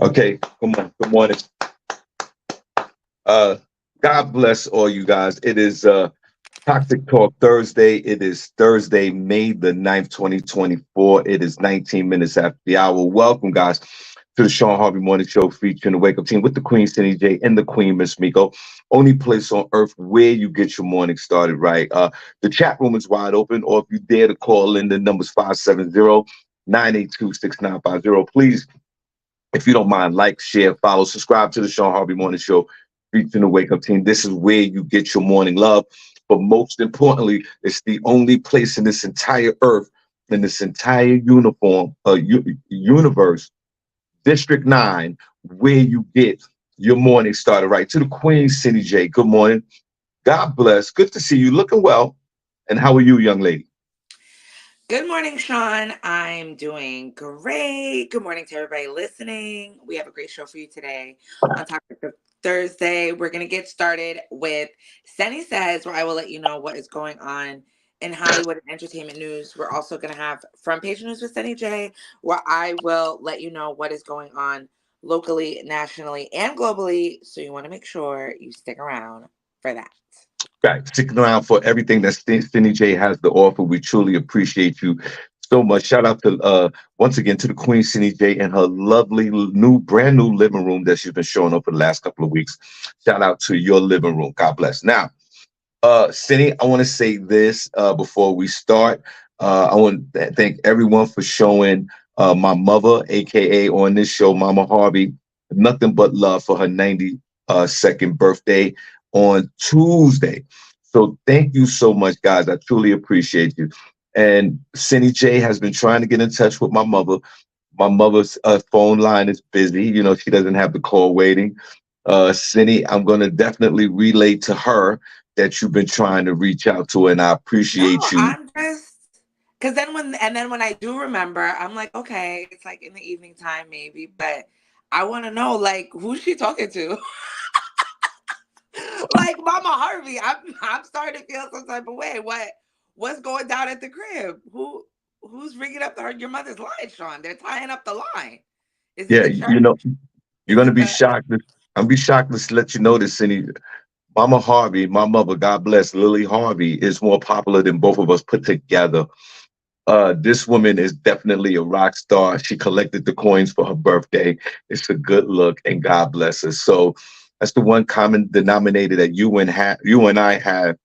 Okay, come on. Good morning. Uh, God bless all you guys. It is Toxic Talk Thursday. It is Thursday, May the 9th, 2024. It is 19 minutes after the hour. Welcome, guys, to the Shawn Harvey Morning Show featuring the Wake Up Team with the Queen, SennyJ, and the Queen, Miss Miko. Only place on earth where you get your morning started right. The chat room is wide open, or if you dare to call in, the number's 570-982-6950. Please, if you don't mind, like, share, follow, subscribe to the Shawn Harvey Morning Show featuring the Wake Up Team. This is where you get your morning love. But most importantly, it's the only place in this entire earth, in this entire universe, District 9, where you get your morning started right. To the Queen, SennyJ, good morning. God bless. Good to see you. Looking well. And how are you, young lady? Good morning, Shawn. I'm doing great. Good morning to everybody listening. We have a great show for you today on Topic of Thursday. We're going to get started with Senny Says, where I will let you know what is going on in Hollywood and entertainment news. We're also going to have Front Page News with SennyJ, where I will let you know what is going on locally, nationally, and globally. So you want to make sure you stick around for that. Right, sticking around for everything that SennyJ has to offer. We truly appreciate you so much. Shout out to once again to the Queen, SennyJ, and her lovely brand new living room that she's been showing up for the last couple of weeks. Shout out to your living room. God bless. Now, Senny, I want to say this before we start. I want to thank everyone for showing my mother, aka on this show, Mama Harvey, nothing but love for her 92nd birthday on Tuesday. So thank you so much, guys. I truly appreciate you. And SennyJ has been trying to get in touch with my mother. My mother's phone line is busy. You know, she doesn't have the call waiting. Senny, I'm going to definitely relay to her that you've been trying to reach out to her, and I No, appreciate you. I'm just because then when I do remember, I'm like, okay, it's like in the evening time maybe, but I want to know like who's she talking to? Like Mama Harvey, I'm starting to feel some type of way. What's going down at the crib? Who's ringing up your mother's line, Shawn? They're tying up the line. Is it Yeah, the you church? know, you're Is going to it be the shocked. I'm be shocked to let you know this, Senny. Mama Harvey, my mother, God bless, Lily Harvey, is more popular than both of us put together. This woman is definitely a rock star. She collected the coins for her birthday. It's a good look, and God bless her. So that's the one common denominator that you and I have,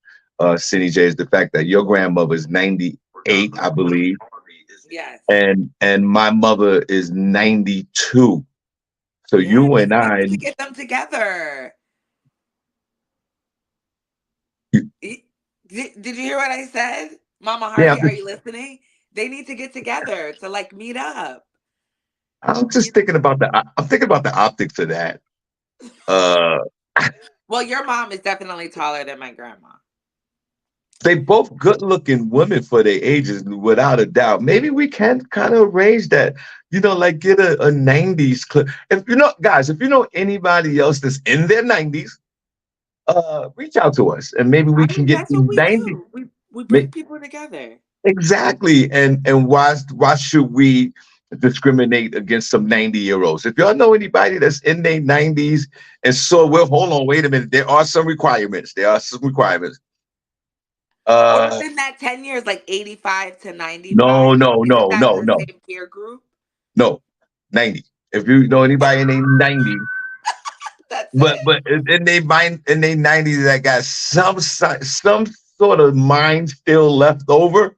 Cindy J, is the fact that your grandmother is 98, I believe, yes? and my mother is 92. So Yeah, you and they I, need to get them together. you- Did you hear what I said? Mama yeah, Harvey, are you listening? They need to get together to like meet up. I'm just thinking about I'm thinking about the optics of that. Uh, Well, your mom is definitely taller than my grandma. They both good looking women for their ages, without a doubt. Maybe we can kind of arrange that, like get a 90s clip. If you know, guys, if you know anybody else that's in their 90s, reach out to us and maybe we I can mean, get that's what the we 90. do. We bring people together. Exactly. And why should we discriminate against some 90-year-olds? If y'all know anybody that's in their 90s, and so well, hold on, wait a minute. There are some requirements. Or Uh within that 10 years, like 85 to no, 95, no, isn't no, that no, the no. same peer group? No, 90. If you know anybody in their 90s, That's but it. in their 90s that got some sort of mind still left over,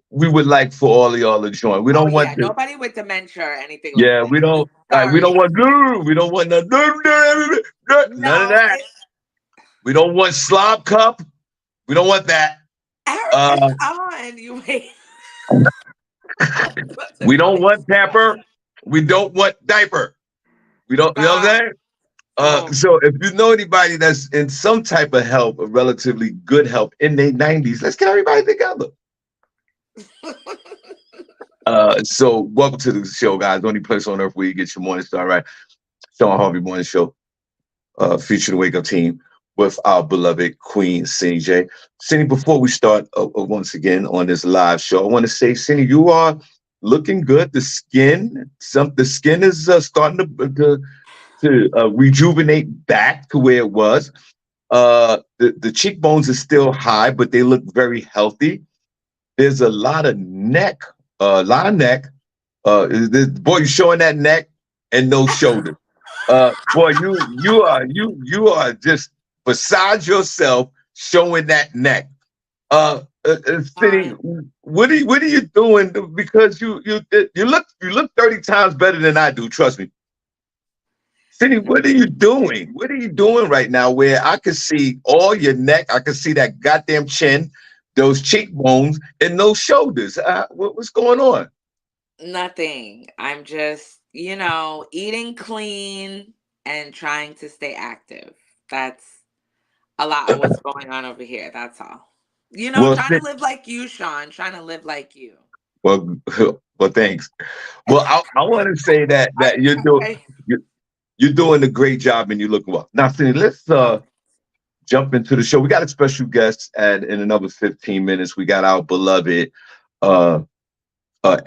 we would like for all of y'all to join. We Oh, don't want yeah. to, Nobody with dementia or anything like yeah, that. we don't Sorry. want none of No, that. We don't want slob cup. We don't want that. Erica, Uh, come on. You wait. About to we don't call want you. pepper. We don't want diaper. We don't, you know what I'm Stop. saying? Oh, So if you know anybody that's in some type of help, a relatively good help in their 90s, let's get everybody together. So welcome to the show, guys. The only place on earth where you get your morning start right. Shawn Harvey Morning Show, featuring the Wake Up Team with our beloved Queen, SennyJ. Senny, before we start once again on this live show, I want to say, Senny, you are looking good. The skin is starting to rejuvenate back to where it was. The cheekbones are still high, but they look very healthy. There's a lot of neck, lot of neck. Boy, you showing that neck and no shoulders. Boy, you are just beside yourself showing that neck. City, Fine. what are you doing? Because you look 30 times better than I do. Trust me. Cindy, No. what are you doing? What are you doing right now where I can see all your neck? I can see that goddamn chin, those cheekbones, and those shoulders. What's going on? Nothing. I'm just, eating clean and trying to stay active. That's a lot of what's going on over here. That's all. Well, Trying to live like you, Sean. Trying to live like you. well, well, thanks. Well, I want to say that I try. you're, you're doing a great job and you're looking well. Now, Cindy, let's Oh, jump into the show. We got a special guest, and in another 15 minutes, we got our beloved uh,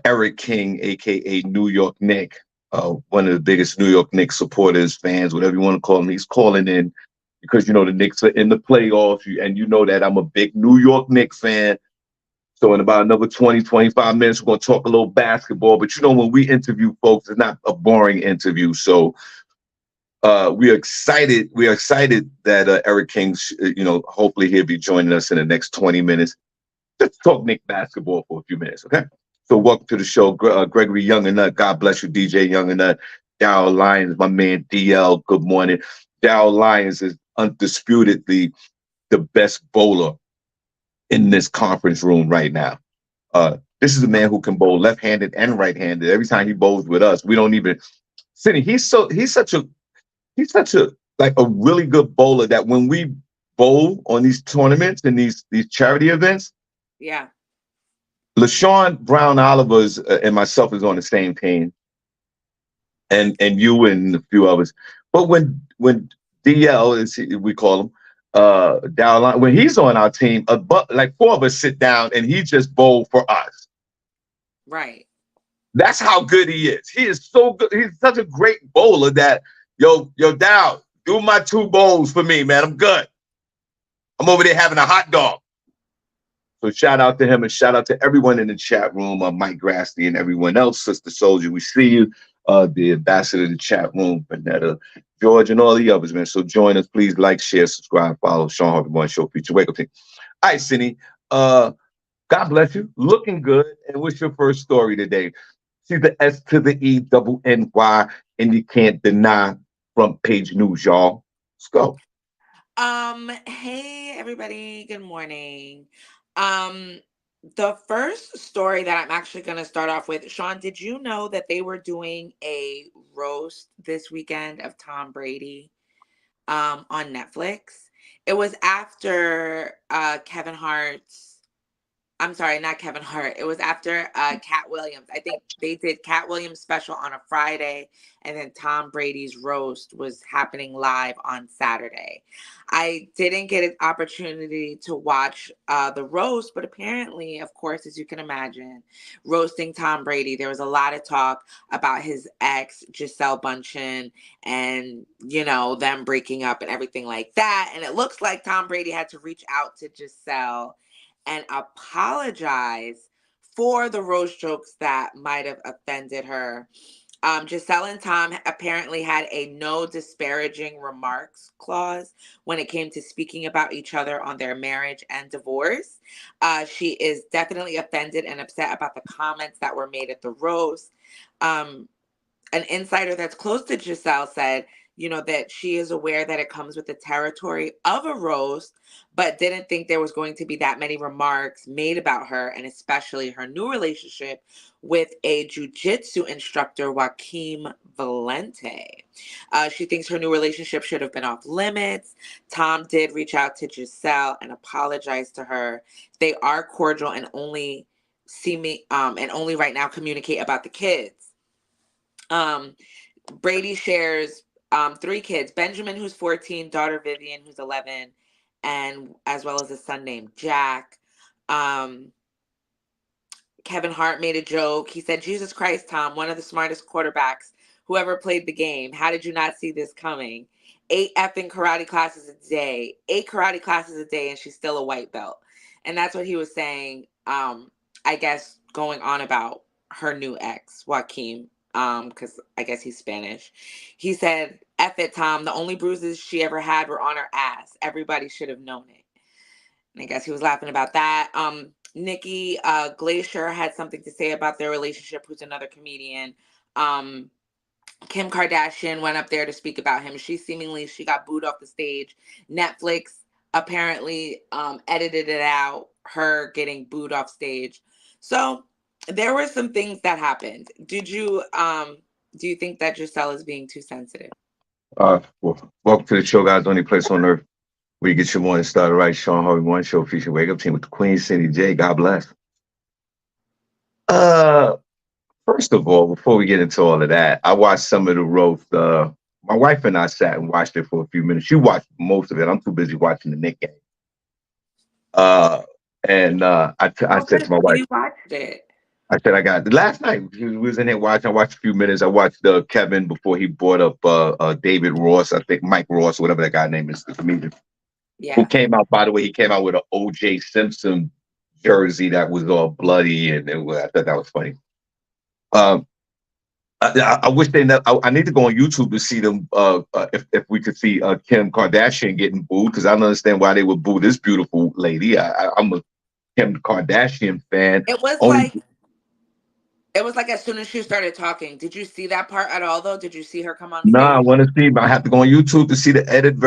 Eric King, aka New York Nick, one of the biggest New York Knicks supporters, fans, whatever you want to call him. He's calling in because the Knicks are in the playoffs, and you know that I'm a big New York Knicks fan. So in about another 20, 25 minutes, we're going to talk a little basketball. But when we interview folks, it's not a boring interview. So we are excited. We are excited that Eric King, hopefully he'll be joining us in the next 20 minutes. Let's talk Nick basketball for a few minutes, okay? So welcome to the show, Gregory Young and Nut. God bless you, DJ Young and Nut. Darryl Lyons, my man DL. Good morning. Darryl Lyons is undisputedly the best bowler in this conference room right now. This is a man who can bowl left-handed and right-handed. Every time he bowls with us, we don't even. Cindy, he's such a like a really good bowler that when we bowl on these tournaments and these charity events, yeah. LaShawn Brown Oliver's and myself is on the same team, and you and a few others. But when DL is we call him down when he's on our team, like four of us sit down and he just bowled for us. Right. That's how good he is. He is so good. He's such a great bowler that yo Dow, do my two bowls for me, man. I'm good. I'm over there having a hot dog. So shout out to him and shout out to everyone in the chat room, Mike Grassley and everyone else. Sister Soldier, we see you. The ambassador of the chat room, Vanetta, George, and all the others, man. So join us. Please like, share, subscribe, follow Shawn Harvey Morning Show Feature Wake Up Team. All right, Cindy. God bless you. Looking good. And what's your first story today? See the S to the E double NY, and you can't deny front page news, y'all. Let's go. Hey everybody, good morning. Um, the first story that I'm actually gonna start off with, Sean, did you know that they were doing a roast this weekend of Tom Brady on Netflix? It was after Kevin Hart's I'm sorry, not Kevin Hart. It was after Cat Williams. I think they did Cat Williams special on a Friday, and then Tom Brady's roast was happening live on Saturday. I didn't get an opportunity to watch the roast, but apparently, of course, as you can imagine, roasting Tom Brady, there was a lot of talk about his ex, Giselle Bundchen, and, them breaking up and everything like that. And it looks like Tom Brady had to reach out to Giselle and apologize for the roast jokes that might have offended her. Giselle and Tom apparently had a no disparaging remarks clause when it came to speaking about each other on their marriage and divorce. She is definitely offended and upset about the comments that were made at the roast. Um, an insider that's close to Giselle said, that she is aware that it comes with the territory of a roast, but didn't think there was going to be that many remarks made about her and especially her new relationship with a jujitsu instructor, Joaquim Valente. She thinks her new relationship should have been off limits. Tom did reach out to Giselle and apologize to her. They are cordial and only see me and only right now communicate about the kids. Um, Brady shares three kids: Benjamin, who's 14, daughter Vivian, who's 11, and as well as a son named Jack. Um, Kevin Hart made a joke. He said, Jesus Christ, Tom, one of the smartest quarterbacks who ever played the game. How did you not see this coming? 8 karate classes a day, and she's still a white belt. And that's what he was saying, I guess, going on about her new ex, Joaquin, because I guess he's Spanish. He said, F it, Tom. The only bruises she ever had were on her ass. Everybody should have known it. And I guess he was laughing about that. Nikki Glacier had something to say about their relationship, who's another comedian. Kim Kardashian went up there to speak about him. She got booed off the stage. Netflix apparently edited it out, her getting booed off stage. So there were some things that happened. Do you think that Giselle is being too sensitive? Well, welcome to the show, guys. Only place on earth where you get your morning started right. Shawn Harvey Morning Show featuring Wake Up Team with the Queen, SennyJ. God bless. Uh, First of all, before we get into all of that, I watched some of the roast. My wife and I sat and watched it for a few minutes. She watched most of it. I'm too busy watching the Knicks game. Uh, I said to my wife, You watched it. I said, I got last night. We was in there watching. I watched a few minutes. I watched Kevin before he brought up David Ross. I think Mike Ross, whatever that guy name is, the comedian who Yeah. came out. By the way, he came out with an O.J. Simpson jersey that was all bloody, and I thought that was funny. Um, I wish they. I need to go on YouTube to see them. If we could see Kim Kardashian getting booed, because I don't understand why they would boo this beautiful lady. I'm a Kim Kardashian fan. It was Only like it was like as soon as she started talking. Did you see that part at all though? Did you see her come on No, I stage? want to see. I have to go on YouTube to see the edited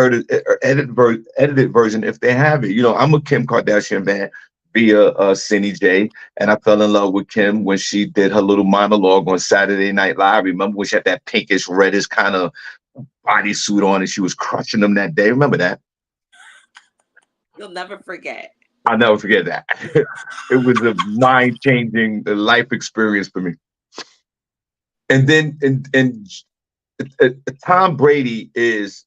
version if they have it. I'm a Kim Kardashian fan via SennyJ, and I fell in love with Kim when she did her little monologue on Saturday Night Live. Remember when she had that pinkish reddish kind of bodysuit on, and she was crushing them that day. Remember that? You'll never forget. I'll never forget that. It was a mind-changing life experience for me. And then, and Tom Brady is,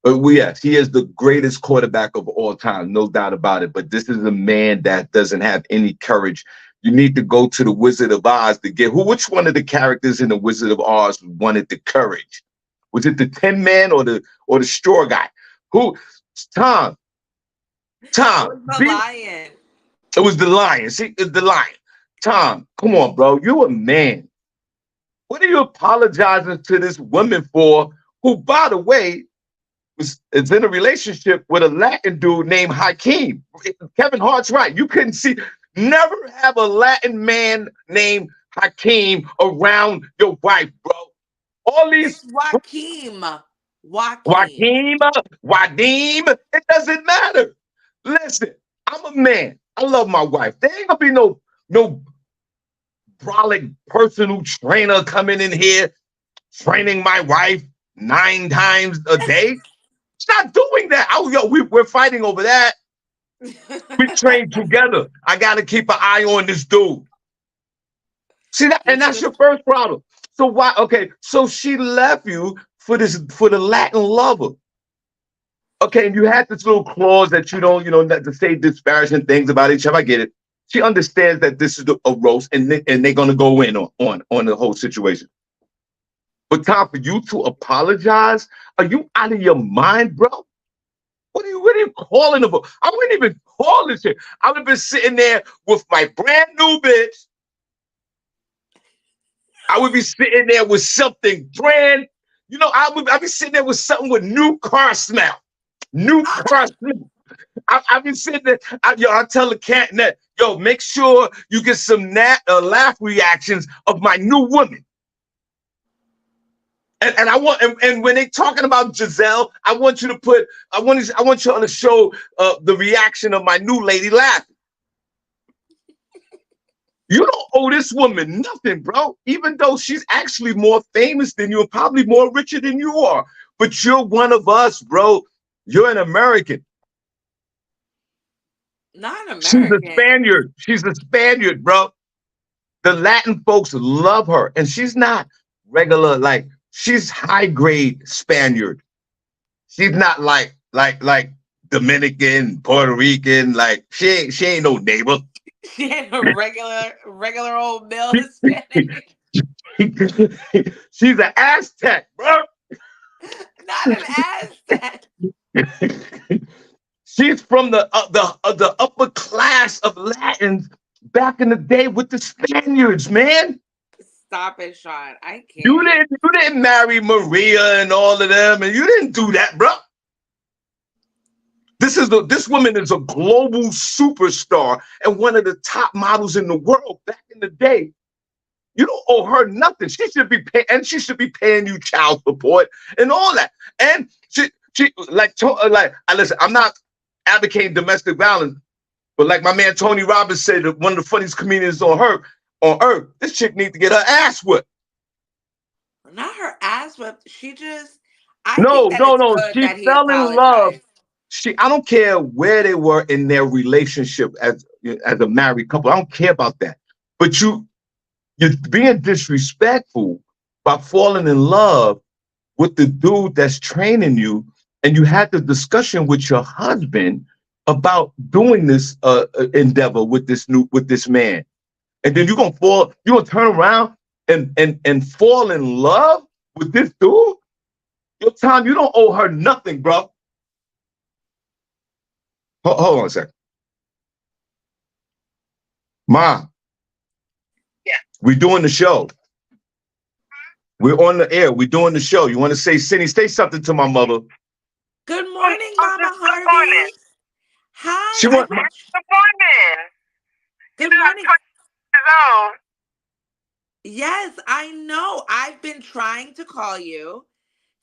yes, he is the greatest quarterback of all time, no doubt about it. But this is a man that doesn't have any courage. You need to go to the Wizard of Oz to get which one of the characters in the Wizard of Oz wanted the courage? Was it the Tin Man or the straw guy? Who? Tom. It Tom. was the Be, lion. it was the lion. See, it's the lion. Tom, come on, bro. You a man. What are you apologizing to this woman for? Who, by the way, is in a relationship with a Latin dude named Hakeem. Kevin Hart's right. You couldn't see. Never have a Latin man named Hakeem around your wife, bro. All these It's Joaquin. Joaquin. Joaquim, Wadim, it doesn't matter. Listen, I'm a man. I love my wife. There ain't gonna be no brolic personal trainer coming in here training my wife 9 times a day. It's not doing that. We're fighting over that. We train together. I got to keep an eye on this dude. See that, and that's your first problem. So why? Okay, so she left you for the Latin lover. Okay, and you had this little clause that you don't, not to say disparaging things about each other. I get it. She understands that this is a roast, and they're gonna go in on the whole situation. But time for you to apologize? Are you out of your mind, bro? What are you calling about? I wouldn't even call this shit. I would have been sitting there with my brand new bitch. I would be sitting there with something brand, I'd be sitting there with something with new car smell. New car smell. I've been sitting there. I tell the cat that, make sure you get some laugh reactions of my new woman. And I want, and when they talking about Giselle, I want you on to show the reaction of my new lady laughing. You don't owe this woman nothing, bro. Even though she's actually more famous than you and probably more richer than you are. But you're one of us, bro. You're an American. Not American. She's a Spaniard. She's a Spaniard, bro. The Latin folks love her. And she's not regular, she's high grade Spaniard. She's not like Dominican, Puerto Rican, she ain't no neighbor. She ain't a regular old male Hispanic. She's an Aztec, bro. Not an Aztec. She's from the upper class of Latins back in the day with the Spaniards, man. Stop it, Sean. I You can't. didn't marry Maria and all of them, and you didn't do that, bro. This woman is a global superstar and one of the top models in the world back in the day. You don't owe her nothing. She should be paying you child support and all that. And listen. I'm not advocating domestic violence, but like my man Tony Robbins said, one of the funniest comedians on earth, this chick needs to get her ass whipped. Not her ass whipped. I think No, that no, it's no. good She that he fell in love. apologized. I don't care where they were in their relationship as a married couple. I don't care about that. But you're being disrespectful by falling in love with the dude that's training you, and you had the discussion with your husband about doing this endeavor with this man, and then you're gonna turn around and fall in love with this dude. Your time, you don't owe her nothing, bro. Hold on a second. Ma, Yeah. we're doing the show. We're on the air. We're doing the show. You want to say, Cindy, say something to my mother. Good morning, Mama Good morning. Harvey. Hi. She want Good morning. Good You know, I'm morning. 20 years old. Yes, I know. I've been trying to call you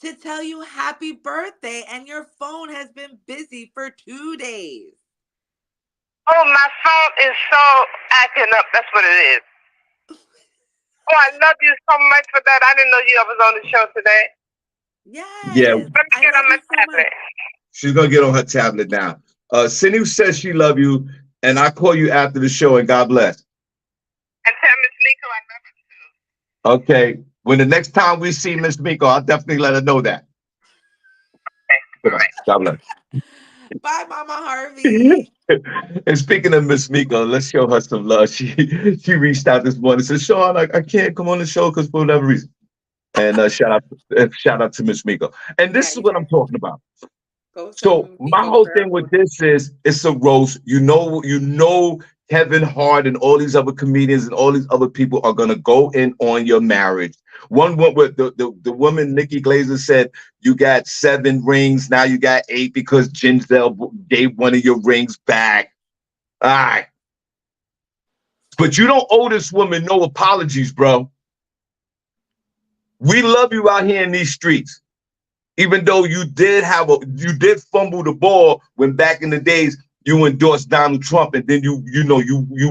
to tell you happy birthday, and your phone has been busy for 2 days. Oh, my phone is so acting up. That's what it is. Oh, I love you so much for that. I didn't know you was on the show today. Yeah, Yes, Let me I get love on my you so tablet. much. she's gonna get on her tablet now. Cindy says she love you, and I call you after the show. And God bless. And tell Miss Miko I love her too. Okay. When the next time we see Miss Miko, I'll definitely let her know that. Okay. All Goodbye. right. God bless. Bye, Mama Harvey. And speaking of Miss Miko, let's show her some love. She reached out this morning and said, Sean, I can't come on the show because for whatever reason. And shout out to Miss Miko. And Yeah, this is you what I'm guys talking about. go So send my Miko whole thing with curls. this is it's a roast. Kevin Hart and all these other comedians and all these other people are gonna go in on your marriage. One went with the woman Nikki Glazer said you got 7 rings, now you got 8 because Giselle gave one of your rings back. All right. But you don't owe this woman no apologies, bro. We love you out here in these streets. Even though you did fumble the ball when back in the days you endorsed Donald Trump, and then you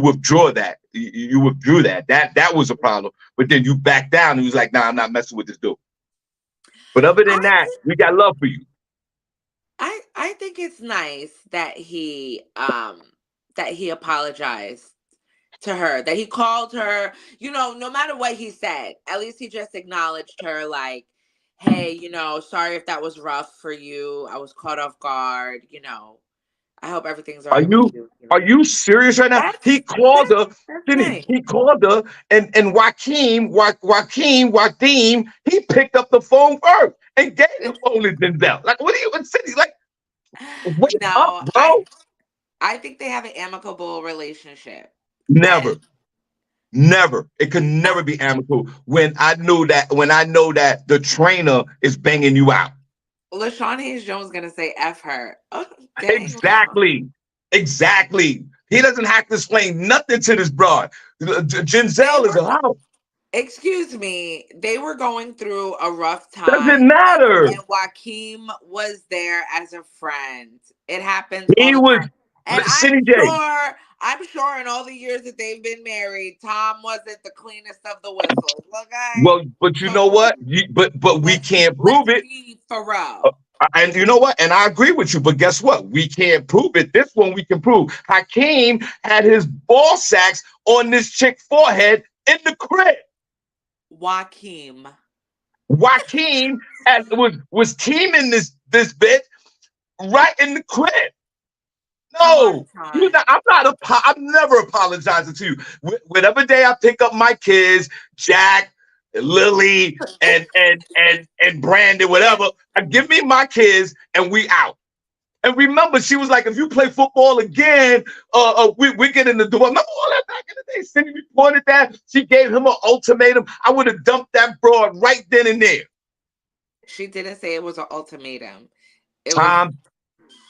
withdraw that. You withdrew that. That was a problem. But then you backed down and was like, nah, I'm not messing with this dude. But other than I that, we got love for you. I think it's nice that he apologized to her, that he called her, no matter what he said, at least he just acknowledged her, like, hey, sorry if that was rough for you. I was caught off guard, I hope everything's all Are right with you you, are you serious right now? He That's called her, that's didn't he? nice. He called her, and Joaquin, he picked up the phone first and gave the phone to Denzel. Like, what are you in city? Like, wake up, No, bro. I think they have an amicable relationship. Never. And Never. It can no, never be amicable when I know that the trainer is banging you out. LaShawn Hayes Jones gonna say F her. Oh, dang, LaShawn. Exactly. Exactly. He doesn't have to explain nothing to this broad. They Giselle is were a house. Excuse me, they were going through a rough Doesn't time, matter. and Joaquin was there as a friend. It happens all He the was time. And Cindy J. I'm sure in all the years that they've been married, Tom wasn't the cleanest of the whistles. Okay. Well, but you know So what? But we can't prove let's it. be for real. And you know what? And I agree with you. But guess what? We can't prove it. This one we can prove. Hakeem had his ball sacks on this chick's forehead in the crib. Joaquin. Joaquin was teaming this bitch right in the crib. Come on, No, Sean. I'm never apologizing to you. Whatever day I pick up my kids, Jack, Lily, and Brandon, whatever, give me my kids and we out. And remember, she was like, if you play football again, we get in the door. Remember all that back in the day? Cindy reported that. She gave him an ultimatum. I would have dumped that broad right then and there. She didn't say it was an ultimatum. It was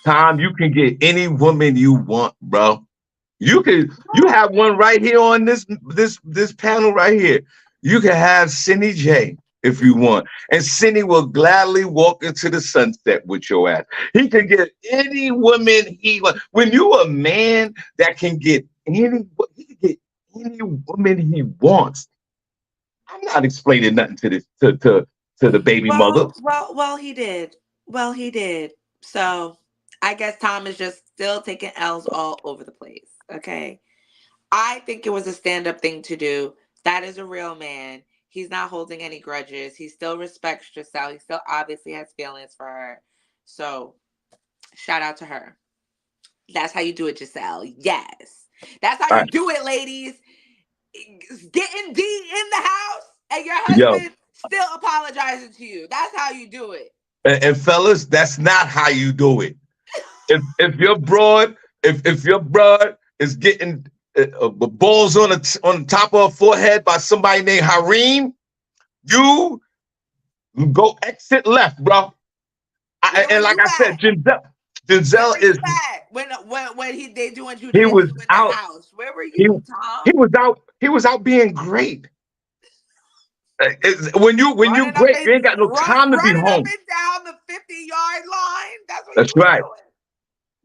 Tom, you can get any woman you want, bro. You have one right here on this panel right here. You can have SennyJ if you want. And Cindy will gladly walk into the sunset with your ass. He can get any woman he wants. When you a man that can get he can get any woman he wants. I'm not explaining nothing to this to the baby mother. well, he did. Well, he did. So I guess Tom is just still taking L's all over the place. Okay. I think it was a stand-up thing to do. That is a real man. He's not holding any grudges. He still respects Giselle. He still obviously has feelings for her. So shout out to her. That's how you do it, Giselle. Yes. That's how you do it, ladies. Getting D in the house and your husband still apologizing to you. That's how you do it. And fellas, that's not how you do it. If your broad, if your broad is getting balls on the top of her forehead by somebody named Hareem, you go exit left, bro. And like I said, Giselle is when they doing jujitsu he was in the out. house. Where were you, Tom? He was out being great. When you great, you ain't got no time to be home. Running up and down the 50-yard line. That's what That's right. Doing.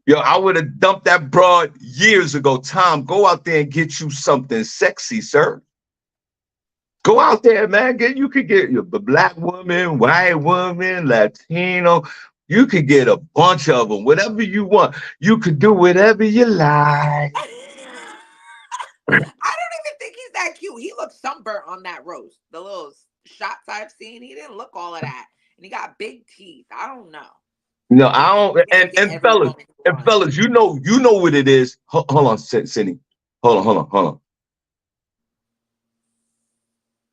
Yo, I would have dumped that broad years ago. Tom, go out there and get you something sexy, sir. Go out there, man. You could get a black woman, white woman, Latino. You could get a bunch of them, whatever you want. You could do whatever you like. I don't even think he's that cute. He looks sunburnt on that roast. The little shots I've seen, he didn't look all of that. And he got big teeth. I don't know. No, I don't. And fellas, you know what it is. Hold on, Cindy. Hold on.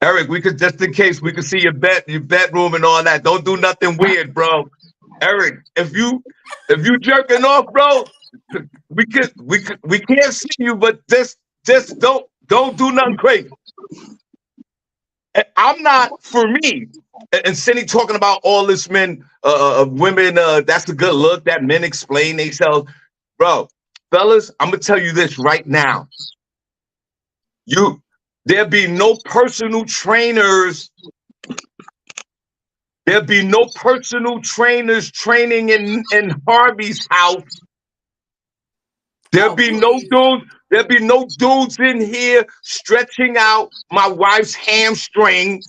Eric, we could just in case we could see your bedroom and all that. Don't do nothing weird, bro. Eric, if you jerking off, bro, we can't see you, but just don't do nothing crazy. I'm not, for me, and Cindy talking about all this women, that's a good look, that men explain themselves. Bro, fellas, I'm going to tell you this right now. There'll be no personal trainers. There'll be no personal trainers training in Harvey's house. There'll be no dudes in here stretching out my wife's hamstrings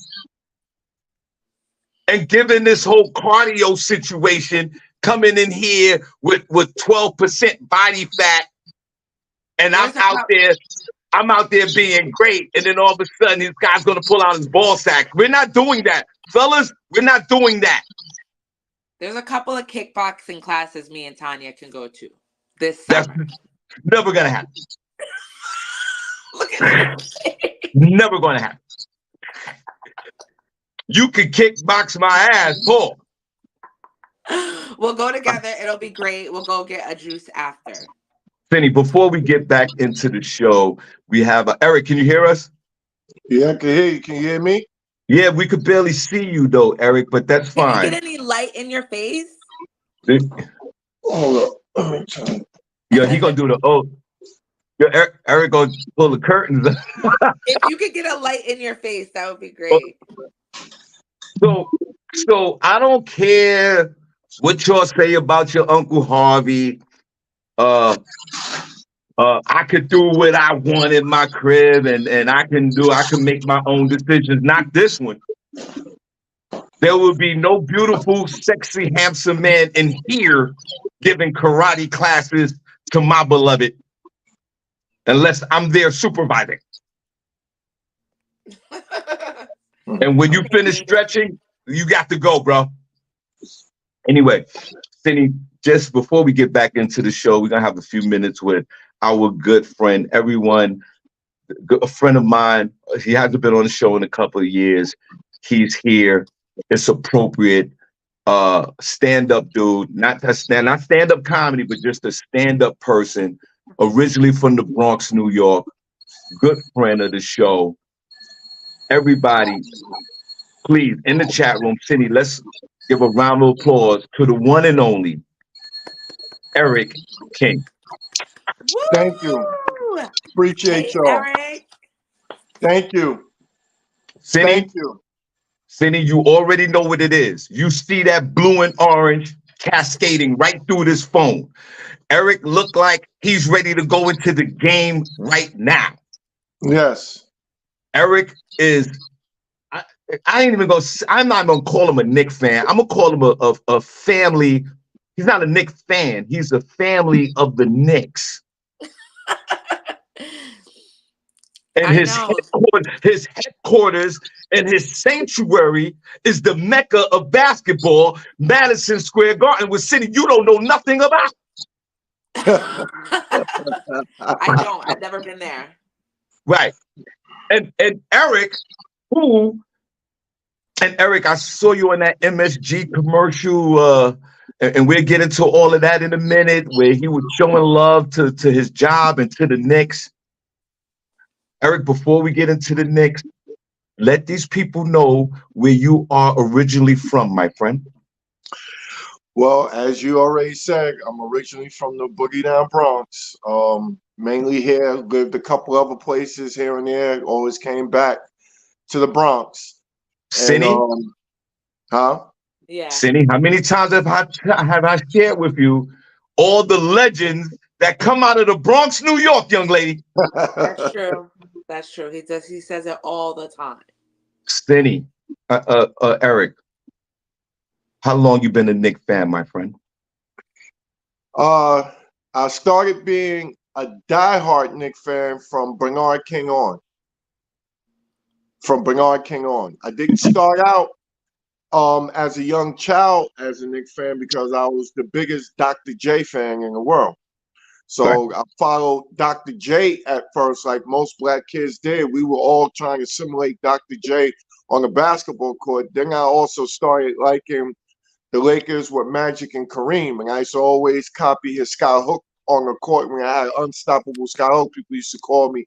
and giving this whole cardio situation, coming in here with 12% body fat. And I'm out there being great. And then all of a sudden, this guy's going to pull out his ball sack. We're not doing that. Fellas, we're not doing that. There's a couple of kickboxing classes me and Tanya can go to this summer. That's never going to happen. Look at Never going to happen. You could kickbox my ass, Paul. We'll go together. It'll be great. We'll go get a juice after. Cindy, before we get back into the show, we have Eric. Can you hear us? Yeah, I can hear you. Can you hear me? Yeah, we could barely see you though, Eric, but that's fine. Can you get any light in your face? Hold up. Yo, he gonna do the Eric gonna pull the curtains. If you could get a light in your face, that would be great. So I don't care what y'all say about your Uncle Harvey. I could do what I want in my crib, and I can make my own decisions. Not this one. There will be no beautiful, sexy, handsome man in here giving karate classes to my beloved, unless I'm there supervising. And when you finish stretching, you got to go, bro. Anyway, Cindy, just before we get back into the show, we're gonna have a few minutes with our good friend, everyone, a friend of mine. He hasn't been on the show in a couple of years. He's here. It's appropriate. Stand-up dude, not stand-up comedy, but just a stand-up person, originally from the Bronx, New York, good friend of the show. Everybody, please, in the chat room, Cindy, let's give a round of applause to the one and only Eric King. Thank you. Woo! Appreciate Hey, y'all. Eric. Thank you. Cindy, Thank you. Cindy, you already know what it is. You see that blue and orange cascading right through this phone. Eric looked like he's ready to go into the game right now. Yes. Eric is, I, I ain't even gonna, I'm not gonna call him a Knicks fan. I'm gonna call him a family. He's not a Knicks fan. He's a family of the Knicks. And I know. his headquarters and his sanctuary is the mecca of basketball, Madison Square Garden, with City you don't know nothing about. I don't. I've never been there. Right. And Eric, who and Eric, I saw you in that MSG commercial, and we'll get into all of that in a minute, where he was showing love to his job and to the Knicks. Eric, before we get into the Knicks, let these people know where you are originally from, my friend. Well, as you already said, I'm originally from the Boogie Down Bronx. Mainly here, lived a couple other places here and there. Always came back to the Bronx. Cindy, huh? Yeah. Cindy, how many times have I shared with you all the legends that come out of the Bronx, New York, young lady? That's true. That's true. He says it all the time. Cindy, Eric, how long you been a Knicks fan, my friend? I started being a diehard Knicks fan from Bernard King on. I didn't start out as a young child as a Knicks fan because I was the biggest Dr. J fan in the world. So right. I followed Dr. J at first, like most black kids did. We were all trying to simulate Dr. J on the basketball court. Then I also started liking the Lakers with Magic and Kareem, and I used to always copy his skyhook on the court. When I had unstoppable skyhook, people used to call me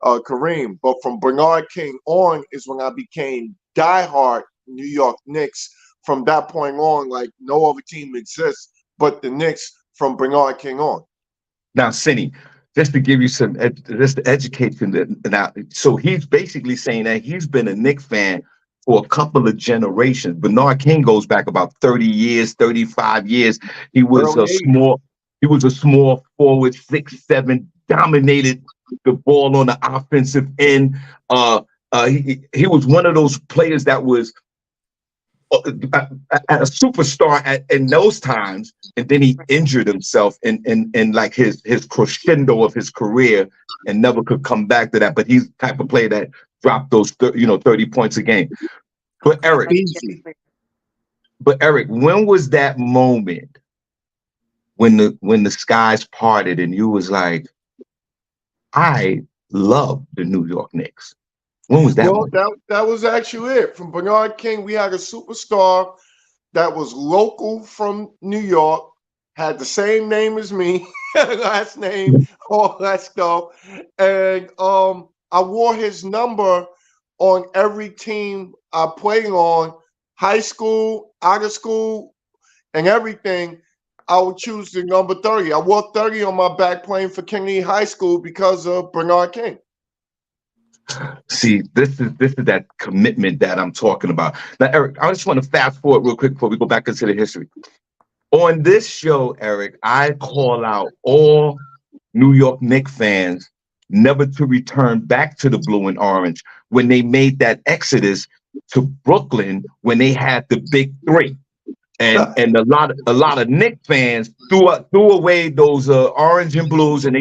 Kareem. But from Bernard King on is when I became diehard New York Knicks. From that point on, like no other team exists but the Knicks from Bernard King on. Now, Cindy, just to give you some, just to educate you now, so he's basically saying that he's been a Knicks fan for a couple of generations. Bernard King goes back about 30 years, 35 years. He was a small forward, 6'7", dominated the ball on the offensive end. He was one of those players that was a superstar in those times, and then he injured himself in like his crescendo of his career and never could come back to that. But he's the type of player that dropped those 30 points a game. But Eric, when was that moment when the skies parted and you was like, I love the New York Knicks? When was that? Well, that was actually it. From Bernard King, we had a superstar that was local from New York, had the same name as me, last name, all that stuff. And I wore his number on every team I played on, high school, out of school, and everything. I would choose the number 30. I wore 30 on my back playing for Kennedy High School because of Bernard King. See, this is that commitment that I'm talking about. Now, Eric, I just want to fast forward real quick before we go back into the history. On this show, Eric, I call out all New York Knicks fans never to return back to the blue and orange when they made that exodus to Brooklyn when they had the big three. And a lot of Knicks fans threw away those orange and blues, and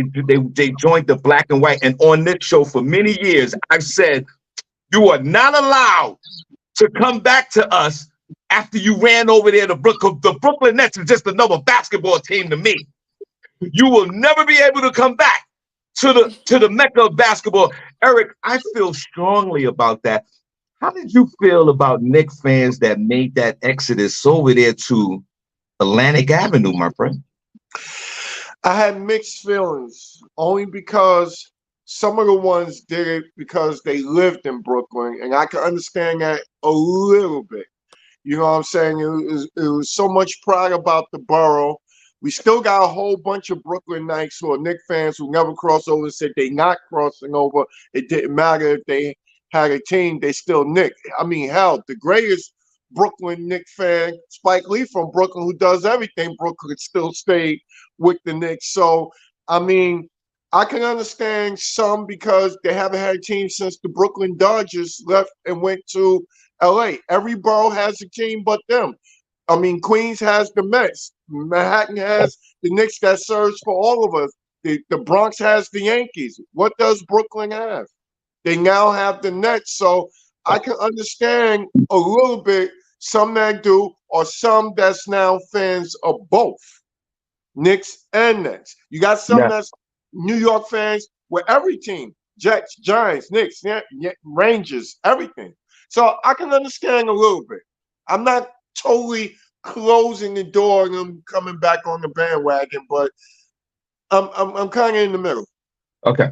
they joined the black and white. And on this show for many years, I've said you are not allowed to come back to us after you ran over there to Brooklyn. The Brooklyn Nets is just another basketball team to me. You will never be able to come back to the mecca of basketball. Eric, I feel strongly about that. How did you feel about Knicks fans that made that exodus over there to Atlantic Avenue, my friend? I had mixed feelings only because some of the ones did it because they lived in Brooklyn, and I can understand that a little bit. You know what I'm saying? It was so much pride about the borough. We still got a whole bunch of Brooklynites who are Knicks fans who never crossed over and said they not crossing over. It didn't matter if they had a team, they still Knicks. I mean, hell, the greatest Brooklyn Knicks fan, Spike Lee from Brooklyn, who does everything Brooklyn, still stayed with the Knicks. So, I mean, I can understand some because they haven't had a team since the Brooklyn Dodgers left and went to LA. Every borough has a team but them. I mean, Queens has the Mets. Manhattan has the Knicks that serves for all of us. The Bronx has the Yankees. What does Brooklyn have? They now have the Nets. So I can understand a little bit some that do, or some that's now fans of both Knicks and Nets. You got some that's New York fans with every team, Jets, Giants, Knicks, Rangers, everything. So I can understand a little bit. I'm not totally closing the door and I'm coming back on the bandwagon, but I'm kind of in the middle. Okay.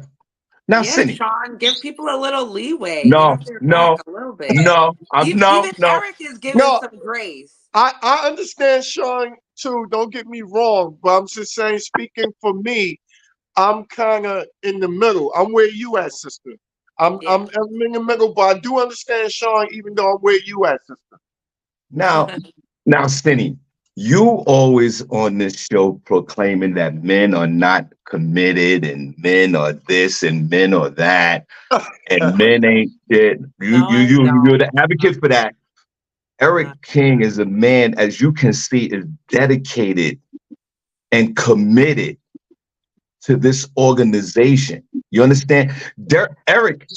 Now, Yeah, Cindy. Shawn, give people a little leeway. Get No, off their no, back a little bit. no, no, Even no. Eric is giving some grace. I understand Shawn too. Don't get me wrong, but I'm just saying, speaking for me, I'm kind of in the middle. I'm where you at, sister. I'm in the middle, but I do understand Shawn, even though I'm where you at, sister. Now, Cindy, you always on this show proclaiming that men are not committed and men are this and men are that and men ain't shit. You're the advocate for that. Eric King is a man, as you can see, is dedicated and committed to this organization. You understand? Eric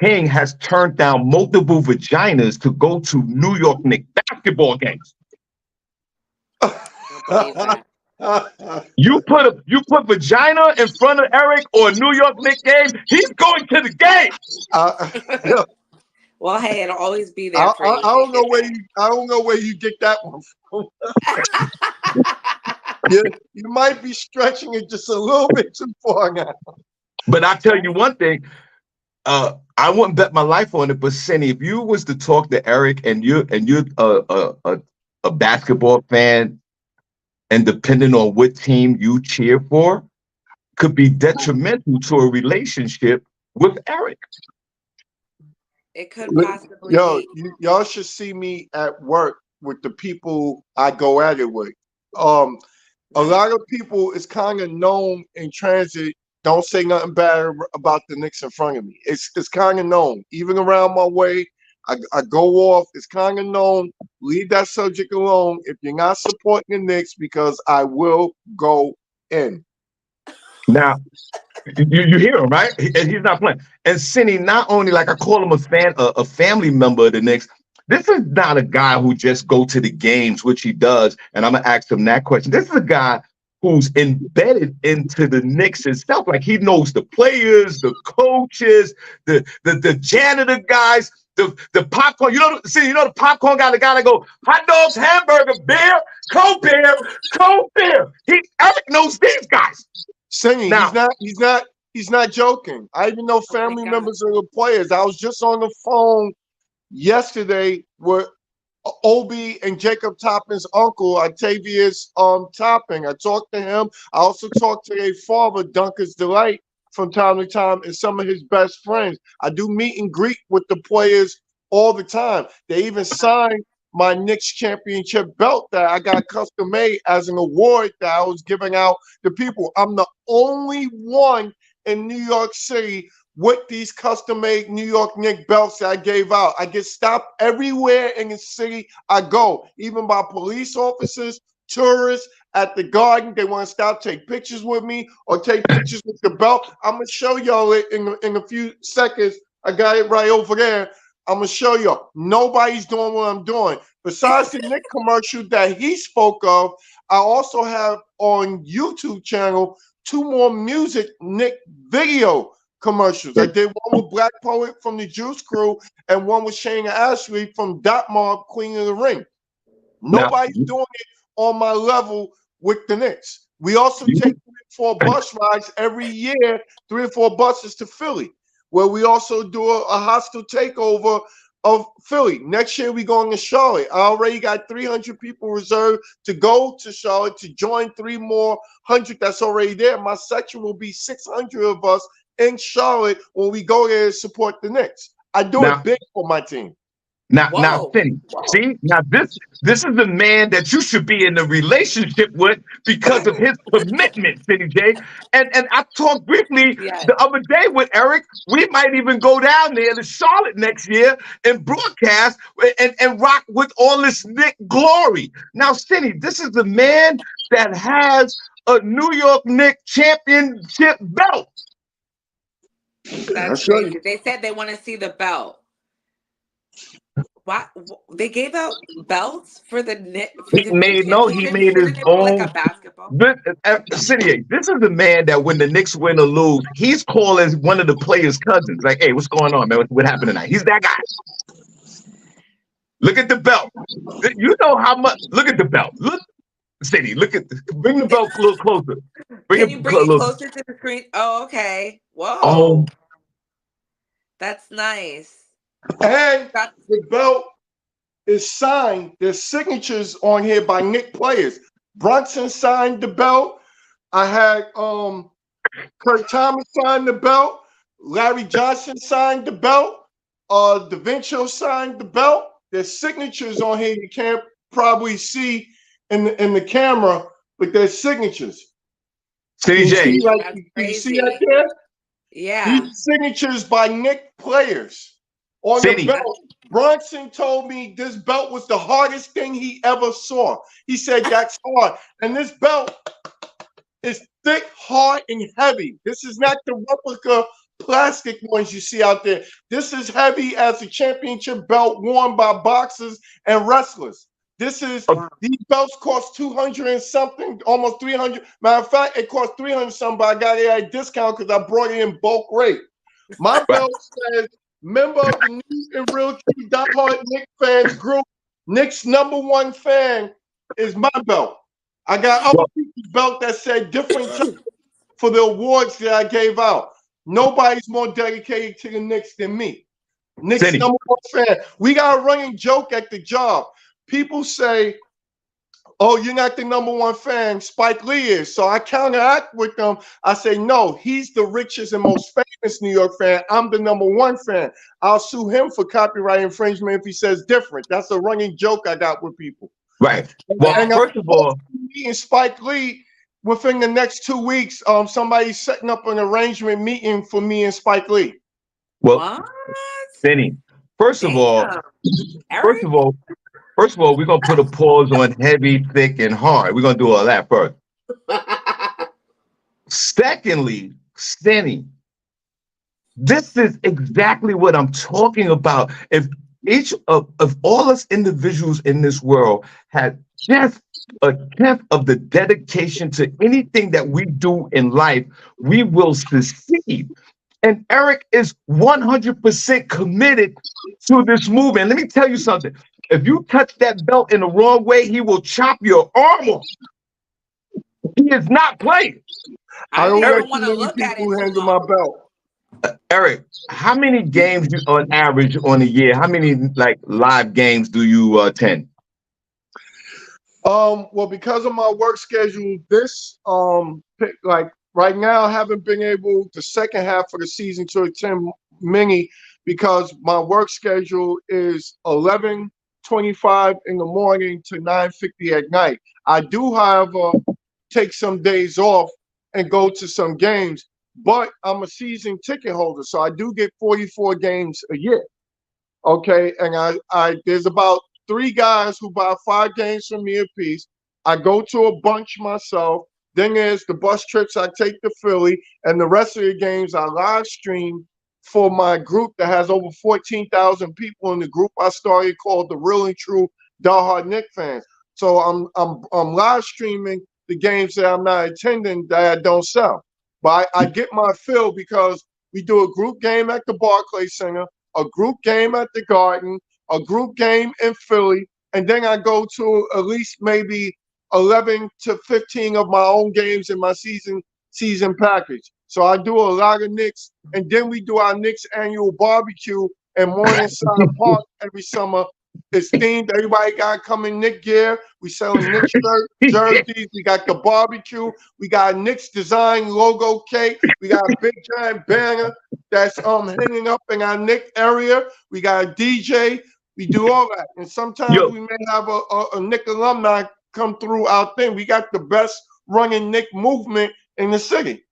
King has turned down multiple vaginas to go to New York Knicks basketball games. You put vagina in front of Eric or a New York Knicks game, he's going to the game. Well, hey, it'll always be there for you. I don't know where you get that one from. You might be stretching it just a little bit too far now. But I tell you one thing, I wouldn't bet my life on it. But Cindy, if you was to talk to Eric and you're a basketball fan, and depending on what team you cheer for, could be detrimental to a relationship with Eric. It could possibly be. Y'all should see me at work with the people I go at it with. A lot of people is kind of known in transit. Don't say nothing bad about the Knicks in front of me. It's kind of known. Even around my way, I go off. It's kind of known. Leave that subject alone if you're not supporting the Knicks, because I will go in. Now, you hear him, right? And he's not playing. And Cindy, not only like I call him a family member of the Knicks. This is not a guy who just go to the games, which he does. And I'm gonna ask him that question. This is a guy who's embedded into the Knicks itself. Like he knows the players, the coaches, the janitor guys, the popcorn. You know the popcorn guy, the guy that go hot dogs, hamburger, beer, cold beer, cold beer. Eric knows these guys. Singing. He's not joking. I even know family members of the players. I was just on the phone yesterday with Obi and Jacob Toppin's uncle, Octavius Toppin. I talked to him. I also talked to their father, Duncan's Delight, from time to time, and some of his best friends. I do meet and greet with the players all the time. They even signed my Knicks championship belt that I got custom made as an award that I was giving out to people. I'm the only one in New York City with these custom-made New York Knicks belts that I gave out. I get stopped everywhere in the city I go, even by police officers, tourists at the Garden. They want to stop, take pictures with me, or take pictures with the belt. I'm going to show y'all it in a few seconds. I got it right over there. I'm going to show y'all. Nobody's doing what I'm doing. Besides the Nick commercial that he spoke of, I also have on YouTube channel 2 more music Nick video commercials. I did one with Black Poet from the Juice Crew and one with Shayna Ashley from Dot Mob, Queen of the Ring. Nobody's doing it on my level with the Knicks. We also take 3 or 4 bus rides every year, 3 or 4 buses to Philly, where we also do a hostile takeover of Philly. Next year, we going to Charlotte. I already got 300 people reserved to go to Charlotte to join 3 more hundred that's already there. My section will be 600 of us in Charlotte when we go there to support the Knicks. I do it big for my team. Now, Cindy, see, now this is the man that you should be in a relationship with because of his commitment, Cindy J. And I talked briefly the other day with Eric. We might even go down there to Charlotte next year and broadcast and rock with all this Nick glory. Now, Cindy, this is the man that has a New York Knicks championship belt. That's crazy. They said they want to see the belt. What they gave out belts for the He made his own. Like a basketball. Cindy, this is the man that when the Knicks win or lose, he's calling one of the players' cousins. Like, hey, what's going on, man? What happened tonight? He's that guy. Look at the belt. You know how much. Look at the belt. Look, Cindy. Bring the belt a little closer. Can you bring it closer to the screen? Oh, okay. Whoa. Oh, that's nice. And the belt is signed. There's signatures on here by Knicks players. Brunson signed the belt. I had Kurt Thomas signed the belt. Larry Johnson signed the belt. Da Vinci signed the belt. There's signatures on here you can't probably see in the camera, but there's signatures. CJ, you see that there? Yeah. These signatures by Knicks players. On the belt, Bronson told me this belt was the hardest thing he ever saw. He said that's hard. And this belt is thick, hard, and heavy. This is not the replica plastic ones you see out there. This is heavy as a championship belt worn by boxers and wrestlers. These belts cost 200 and something, almost 300. Matter of fact, it cost 300 something, but I got it at a discount because I brought it in bulk rate. My belt says, member of the News and Real True diehard Knicks fans group, Knicks #1 fan is my belt. I got other people's belt that said different for the awards that I gave out. Nobody's more dedicated to the Knicks than me. Knicks #1 fan. We got a running joke at the job. People say, oh, you're not the #1 fan, Spike Lee is. So I counteract with them. I say, no, he's the richest and most famous New York fan. I'm the #1 fan. I'll sue him for copyright infringement if he says different. That's a running joke I got with people. Right. Well, and first of all, meeting Spike Lee within the next 2 weeks. Somebody's setting up an arrangement meeting for me and Spike Lee. Well, Benny, first of all, we're gonna put a pause on heavy, thick, and hard. We're gonna do all that first. Secondly, Stenny, this is exactly what I'm talking about. If each of all us individuals in this world had just a tenth of the dedication to anything that we do in life, we will succeed. And Eric is 100% committed to this movement. Let me tell you something. If you touch that belt in the wrong way, he will chop your arm off. He is not playing. I don't want to look at it. Handle my belt. Eric, how many games on average on a year? How many live games do you attend? Well, because of my work schedule, right now, I haven't been able the second half of the season to attend many because my work schedule is 11:25 in the morning to 9:50 at night. I do, however, take some days off and go to some games, but I'm a season ticket holder, so I do get 44 games a year. Okay, and I there's about 3 guys who buy 5 games from me a piece. I go to a bunch myself. Then there's the bus trips I take to Philly, and the rest of the games I live stream for my group that has over 14,000 people in the group I started called the Real and True diehard Knicks fans. So I'm live streaming the games that I'm not attending that I don't sell. But I get my fill because we do a group game at the Barclays Center, a group game at the Garden, a group game in Philly, and then I go to at least maybe 11 to 15 of my own games in my season package. So I do a lot of Knicks, and then we do our Knicks annual barbecue in Morningside Park every summer. It's themed. Everybody got coming Knick gear. We selling Knicks jerseys. We got the barbecue. We got a Knicks design logo cake. We got a big giant banner that's hanging up in our Knick area. We got a DJ. We do all that, and sometimes we may have a Knick alumni come through our thing. We got the best running Knick movement in the city.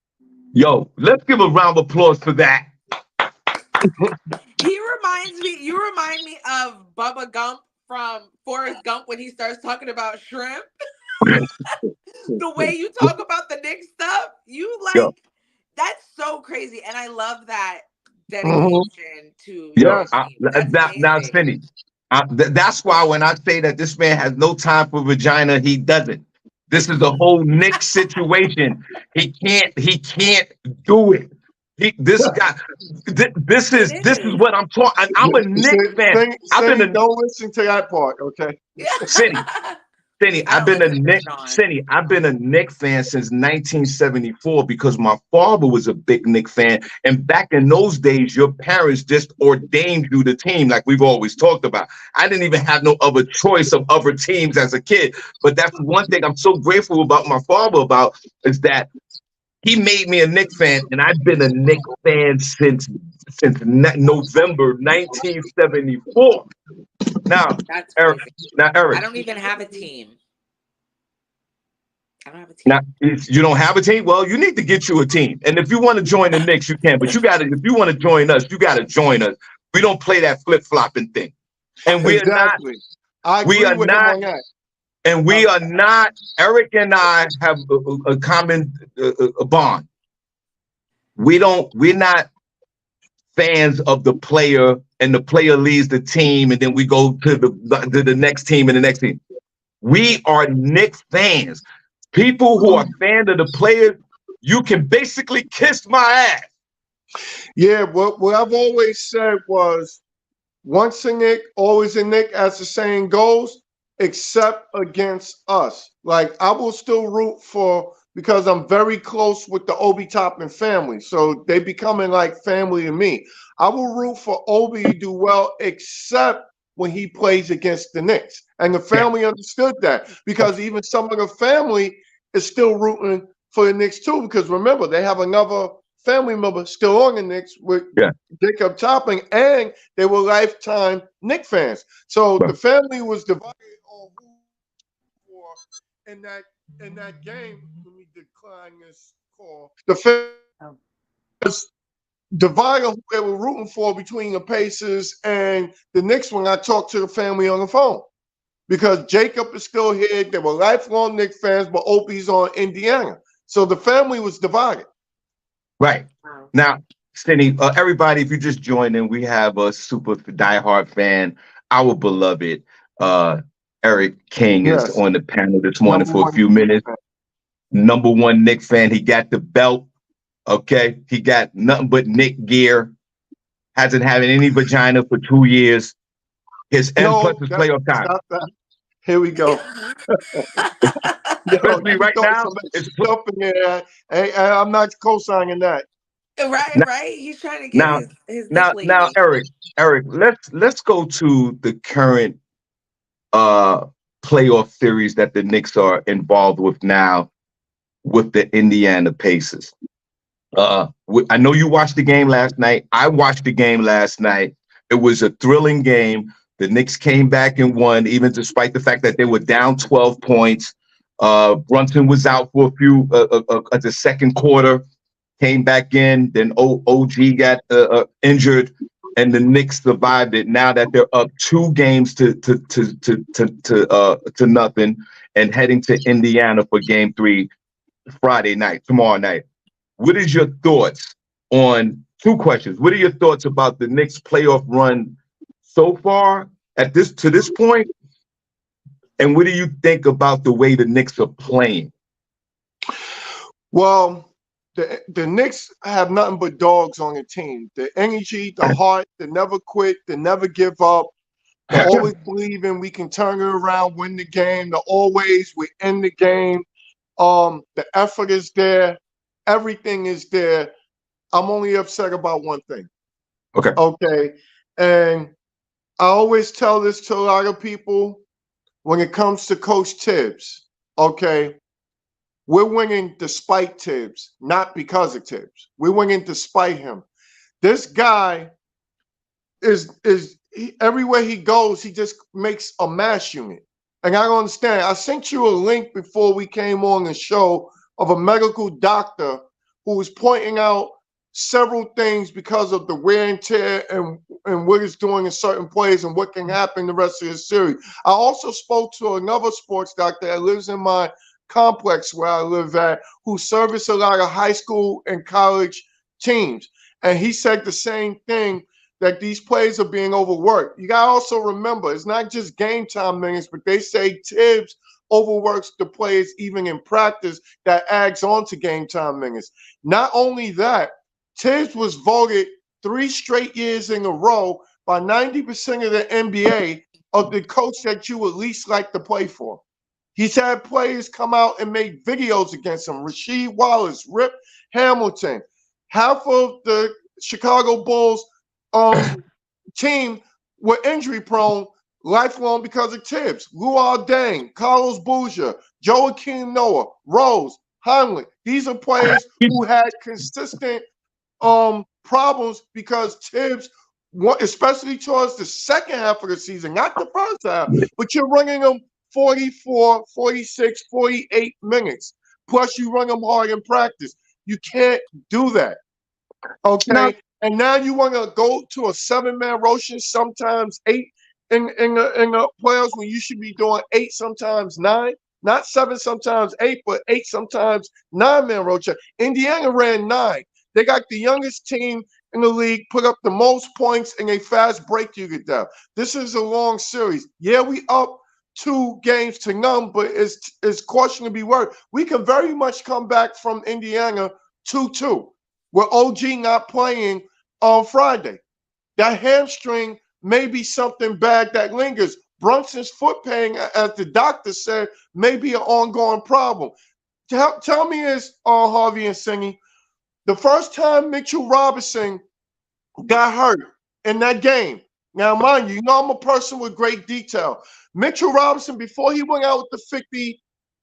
Yo, let's give a round of applause for that. You remind me of Bubba Gump from Forrest Gump when he starts talking about shrimp. The way you talk about the Knicks stuff, that's so crazy. And I love that dedication to your team. Now, Cindy, that's why when I say that this man has no time for vagina, he doesn't. This is a whole Knicks situation. He can't do it. This is what I'm talking. I'm a Knicks fan. Don't listen to that part, okay? Cindy, I've been a Knicks fan since 1974 because my father was a big Knicks fan. And back in those days, your parents just ordained you the team, like we've always talked about. I didn't even have no other choice of other teams as a kid. But that's one thing I'm so grateful about my father about is that he made me a Knicks fan, and I've been a Knicks fan since November 1974. Now, Eric. I don't even have a team. Now, if you don't have a team, well, you need to get you a team. And if you want to join the Knicks, you can. But if you want to join us, you got to join us. We don't play that flip-flopping thing. And we are not. And we are not. Eric and I have a common bond. We're not fans of the player, and the player leaves the team, and then we go to the next team and the next team. We are Knicks fans. People who are fans of the players, you can basically kiss my ass. Yeah, what I've always said was, once a Knick, always a Knick, as the saying goes, except against us. Like, I will still root for, because I'm very close with the Obi Toppin family, so they becoming like family to me. I will root for Obi to do well, except when he plays against the Knicks. And the family understood that, because even some of the family is still rooting for the Knicks too, because remember, they have another family member still on the Knicks with Jacob Toppin, and they were lifetime Knicks fans. So the family was divided on who in that game. Let me decline this call. The family was divided who they were rooting for between the Pacers and the Knicks when I talked to the family on the phone. Because Jacob is still here. They were lifelong Knicks fans, but Opie's on Indiana. So the family was divided. Right. Now, Cindy, everybody, if you just joined in, we have a super diehard fan, our beloved Eric King is on the panel this morning for a few minutes. Number one Knicks fan. He got the belt. Okay. He got nothing but Knick gear. Hasn't had any vagina for 2 years. His N plus is playoff time. Here we go. Especially right now, it's stuff in there. Hey, I'm not co-signing that. Right. He's trying to get his now, Eric, let's go to the current playoff series that the Knicks are involved with now with the Indiana Pacers. I know you watched the game last night. I watched the game last night. It was a thrilling game. The Knicks came back and won, even despite the fact that they were down 12 points. Brunson was out for a few at the second quarter, came back in. Then OG got injured, and the Knicks survived it. Now that they're up 2 games to nothing, and heading to Indiana for Game 3 tomorrow night. What is your thoughts on 2 questions? What are your thoughts about the Knicks playoff run so far to this point? And what do you think about the way the Knicks are playing? Well, the Knicks have nothing but dogs on the team. The energy, the heart, the never quit, the never give up, the always believing we can turn it around, win the game, the always we end the game. The effort is there, everything is there. I'm only upset about one thing. Okay. Okay. And I always tell this to a lot of people when it comes to Coach Tibbs. Okay. We're winning despite Tibbs, not because of Tibbs. We're winning despite him. This guy everywhere he goes, he just makes a mass unit. And I don't understand. I sent you a link before we came on the show of a medical doctor who was pointing out several things because of the wear and tear and what it's doing in certain plays and what can happen the rest of the series. I also spoke to another sports doctor that lives in my complex where I live at, who serviced a lot of high school and college teams. And he said the same thing, that these players are being overworked. You got to also remember, it's not just game time minutes, but they say Tibbs overworks the players even in practice. That adds on to game time minutes. Not only that, Tibbs was voted 3 straight years in a row by 90% of the NBA of the coach that you would least like to play for. He's had players come out and make videos against him. Rasheed Wallace, Rip Hamilton, half of the Chicago Bulls team were injury prone lifelong because of Tibbs. Luol Deng, Carlos Boozer, Joakim Noah, Rose, Hanley. These are players who had consistent problems because Tibbs, especially towards the second half of the season, not the first half, but you're running them 44, 46, 48 minutes. Plus you run them hard in practice. You can't do that. Okay. Now, and now you want to go to a 7-man rotation, sometimes 8 in the playoffs when you should be doing 8, sometimes 9. Not 7, sometimes 8, but 8, sometimes 9-man rotation. Indiana ran 9. They got the youngest team in the league, put up the most points in a fast break you get down. This is a long series. Yeah, we up 2 games to none, but it's caution to be worried. We can very much come back from Indiana 2-2. With OG not playing on Friday. That hamstring may be something bad that lingers. Brunson's foot pain, as the doctor said, may be an ongoing problem. Tell me this, Harvey and Senny. The first time Mitchell Robinson got hurt in that game. Now, mind you, I'm a person with great detail. Mitchell Robinson, before he went out with the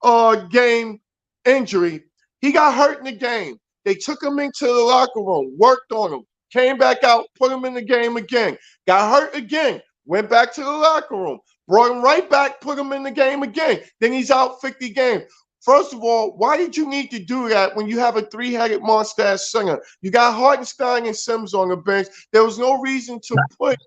50 game injury, he got hurt in the game. They took him into the locker room, worked on him, came back out, put him in the game again, got hurt again, went back to the locker room, brought him right back, put him in the game again. Then he's out 50 games. First of all, why did you need to do that when you have a 3-headed monster as singer? You got Hartenstein and Sims on the bench. There was no reason to put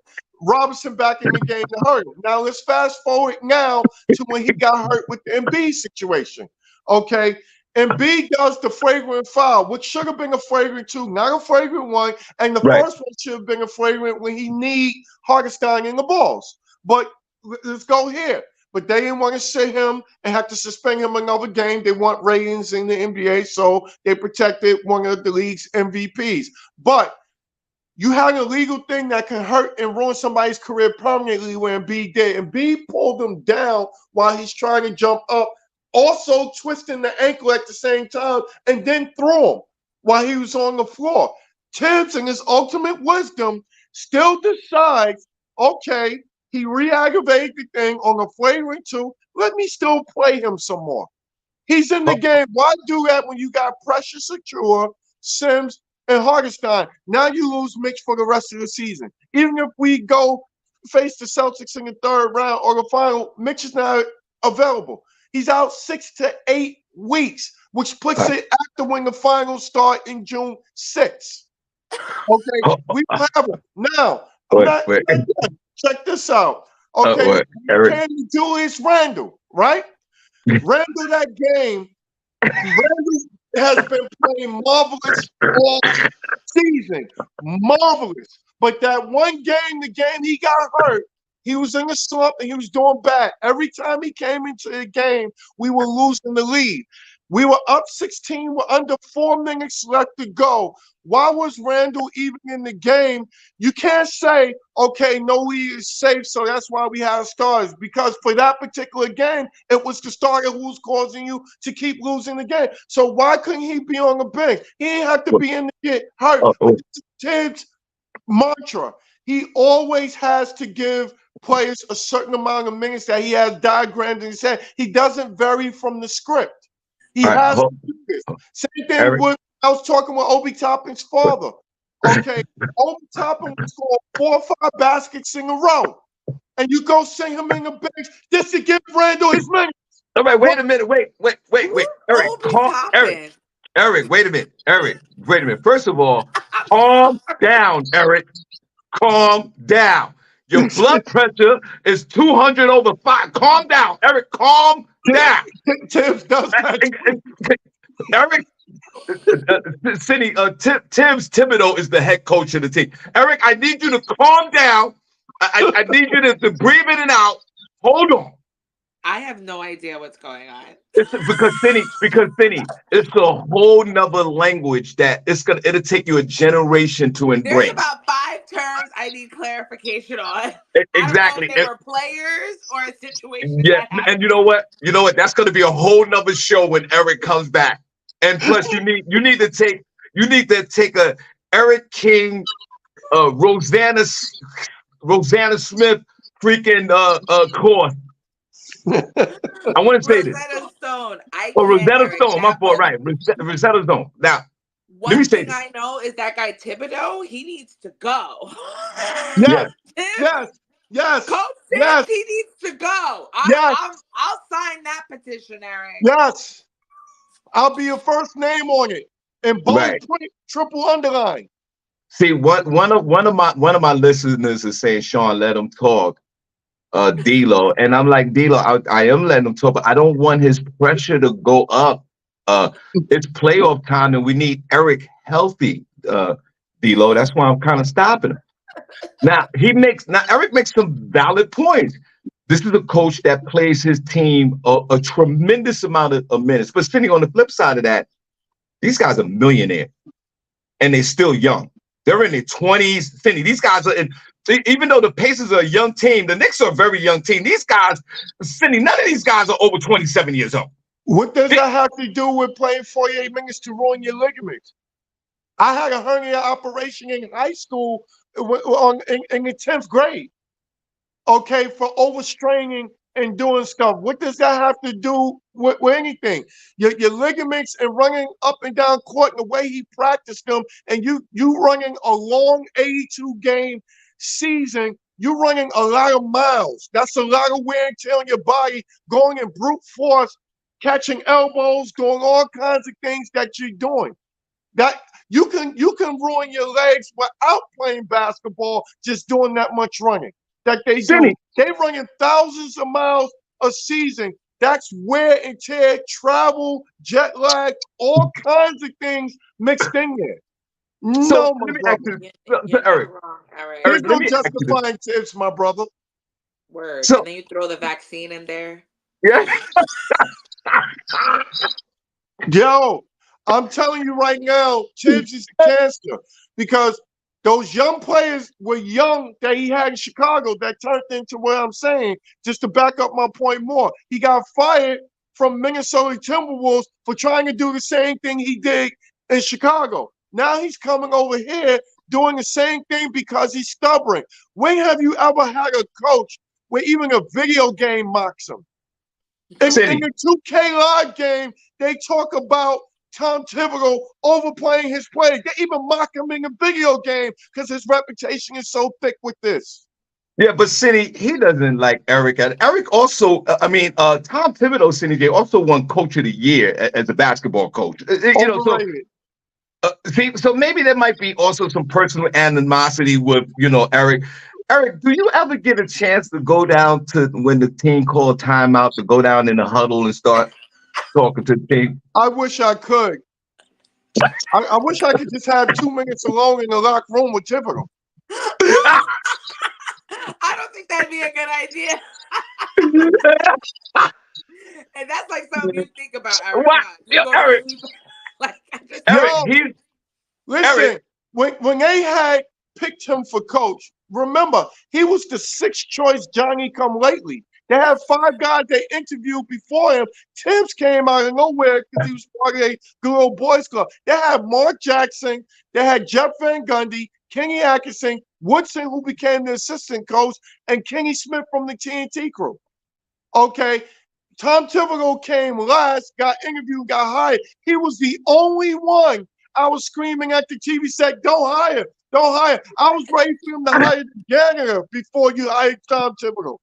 Robinson back in the game to hurt him. Now let's fast forward now to when he got hurt with the Embiid situation. Okay. Embiid does the flagrant foul, which should have been a flagrant 2, not a flagrant 1. And the first one should have been a flagrant when he need Hartenstein in the balls. But let's go here. But they didn't want to sit him and have to suspend him another game. They want ratings in the NBA, so they protected one of the league's MVPs. But you had a legal thing that can hurt and ruin somebody's career permanently when Embiid did. Embiid pulled him down while he's trying to jump up, also twisting the ankle at the same time, and then threw him while he was on the floor. Tibbs, in his ultimate wisdom, still decides, okay, he re-aggravated the thing on a flagrant 2. Let me still play him some more. He's in the game. Why do that when you got Precious Achiuwa, Sims, and Hartenstein? Now you lose Mitch for the rest of the season. Even if we go face the Celtics in the 3rd round or the final, Mitch is not available. He's out 6 to 8 weeks, which puts it after when the finals start in June 6th. Okay, we have him. Now, check this out. Okay, Julius Randle, right? Randle, that game, Randle has been playing marvelous all season. Marvelous. But that one game, the game he got hurt, He was in a slump and he was doing bad. Every time he came into the game, we were losing the lead. We were up 16 with under 4 minutes left to go. Why was Randall even in the game? You can't say, okay, no lead is safe, so that's why we have stars. Because for that particular game, it was the starter who was causing you to keep losing the game. So why couldn't he be on the bench? He didn't have to be in to get hurt. But Tibbs' mantra, he always has to give players a certain amount of minutes that he has diagrammed in his head. He doesn't vary from the script. He has to do this. Same thing with, I was talking with Obi Toppin's father. Okay, Obi Toppin scored 4 or 5 baskets in a row. And you go sing him in the bench just to give Randall his minutes. All right, wait a minute. Wait. Eric, wait a minute. Eric, wait a minute. First of all, calm down, Eric. Calm down. Your blood pressure is 200 over 5. Calm down, Eric. Calm down. Tibbs does that. Eric, Tibbs Thibodeau is the head coach of the team. Eric, I need you to calm down. I need you to breathe in and out. Hold on. I have no idea what's going on. It's because Cindy, it's a whole nother language that it'll take you a generation to embrace. There's about 5 terms I need clarification on. Exactly. I don't know if they were players or a situation. Yeah, and you know what? That's going to be a whole nother show when Eric comes back. And plus, you need to take a Eric King, Rosanna Smith freaking course. I want to say this. Rosetta Stone. Rosetta Stone. My fault, right? Rosetta Stone. Now, let me say this. One thing I know is that guy Thibodeau, he needs to go. Yes. Coach Tibbs, he needs to go. I'll sign that petition, Eric. Yes. I'll be your first name on it. And bold triple underline. See, one of my listeners is saying, Shawn, let him talk. D-Lo, and I'm like, D-Lo, I am letting him talk, but I don't want his pressure to go up. It's playoff time, and we need Eric healthy, D-Lo. That's why I'm kind of stopping him. Now Eric makes some valid points. This is a coach that plays his team a tremendous amount of minutes. But sitting on the flip side of that, these guys are millionaires, and they're still young. They're in their 20s. Cindy, these guys are in. Even though the Pacers are a young team, the Knicks are a very young team. These guys, Cindy, none of these guys are over 27 years old. What does that have to do with playing 48 minutes to ruin your ligaments? I had a hernia operation in high school in the 10th grade, okay, for overstraining and doing stuff. What does that have to do with anything? Your ligaments and running up and down court and the way he practiced them, and you running a long 82-game season, you're running a lot of miles. That's a lot of wear and tear on your body, going in brute force, catching elbows, doing all kinds of things that you're doing. That you can ruin your legs without playing basketball, just doing that much running that they do. They running thousands of miles a season. That's wear and tear, travel, jet lag, all kinds of things mixed in there. So let me ask you, Eric. There's no justifying Tibbs, my brother. Word. So, and then you throw the vaccine in there. Yeah. Yo, I'm telling you right now, Tibbs is cancer because those young players were young that he had in Chicago that turned into what I'm saying. Just to back up my point more, he got fired from Minnesota Timberwolves for trying to do the same thing he did in Chicago. Now he's coming over here doing the same thing because he's stubborn. When have you ever had a coach where even a video game mocks him? In the 2K Live game, they talk about Tom Thibodeau overplaying his play. They even mock him in a video game because his reputation is so thick with this. Yeah, but Cindy, he doesn't like Eric. And Eric also, Tom Thibodeau, SennyJ, also won Coach of the Year as a basketball coach. So maybe there might be also some personal animosity with, Eric. Eric, do you ever get a chance to go down to when the team called timeout, to go down in the huddle and start talking to the team? I wish I could. I wish I could just have 2 minutes alone in the locker room with Thibodeau. I don't think that'd be a good idea. And that's like something you think about, Eric. What? Huh? Yo, Just go to Eric, sleep. Like I just Eric, Yo, he's listen, Eric. when they had picked him for coach, remember, he was the sixth choice Johnny come lately. They had 5 guys they interviewed before him. Tibbs came out of nowhere because he was part of a good old boys club. They had Mark Jackson, they had Jeff Van Gundy, Kenny Atkinson, Woodson, who became the assistant coach, and Kenny Smith from the TNT crew. Okay. Tom Thibodeau came last, got interviewed, got hired. He was the only one I was screaming at the TV set, don't hire, don't hire. I was ready for him to hire the janitor before you hired Tom Thibodeau.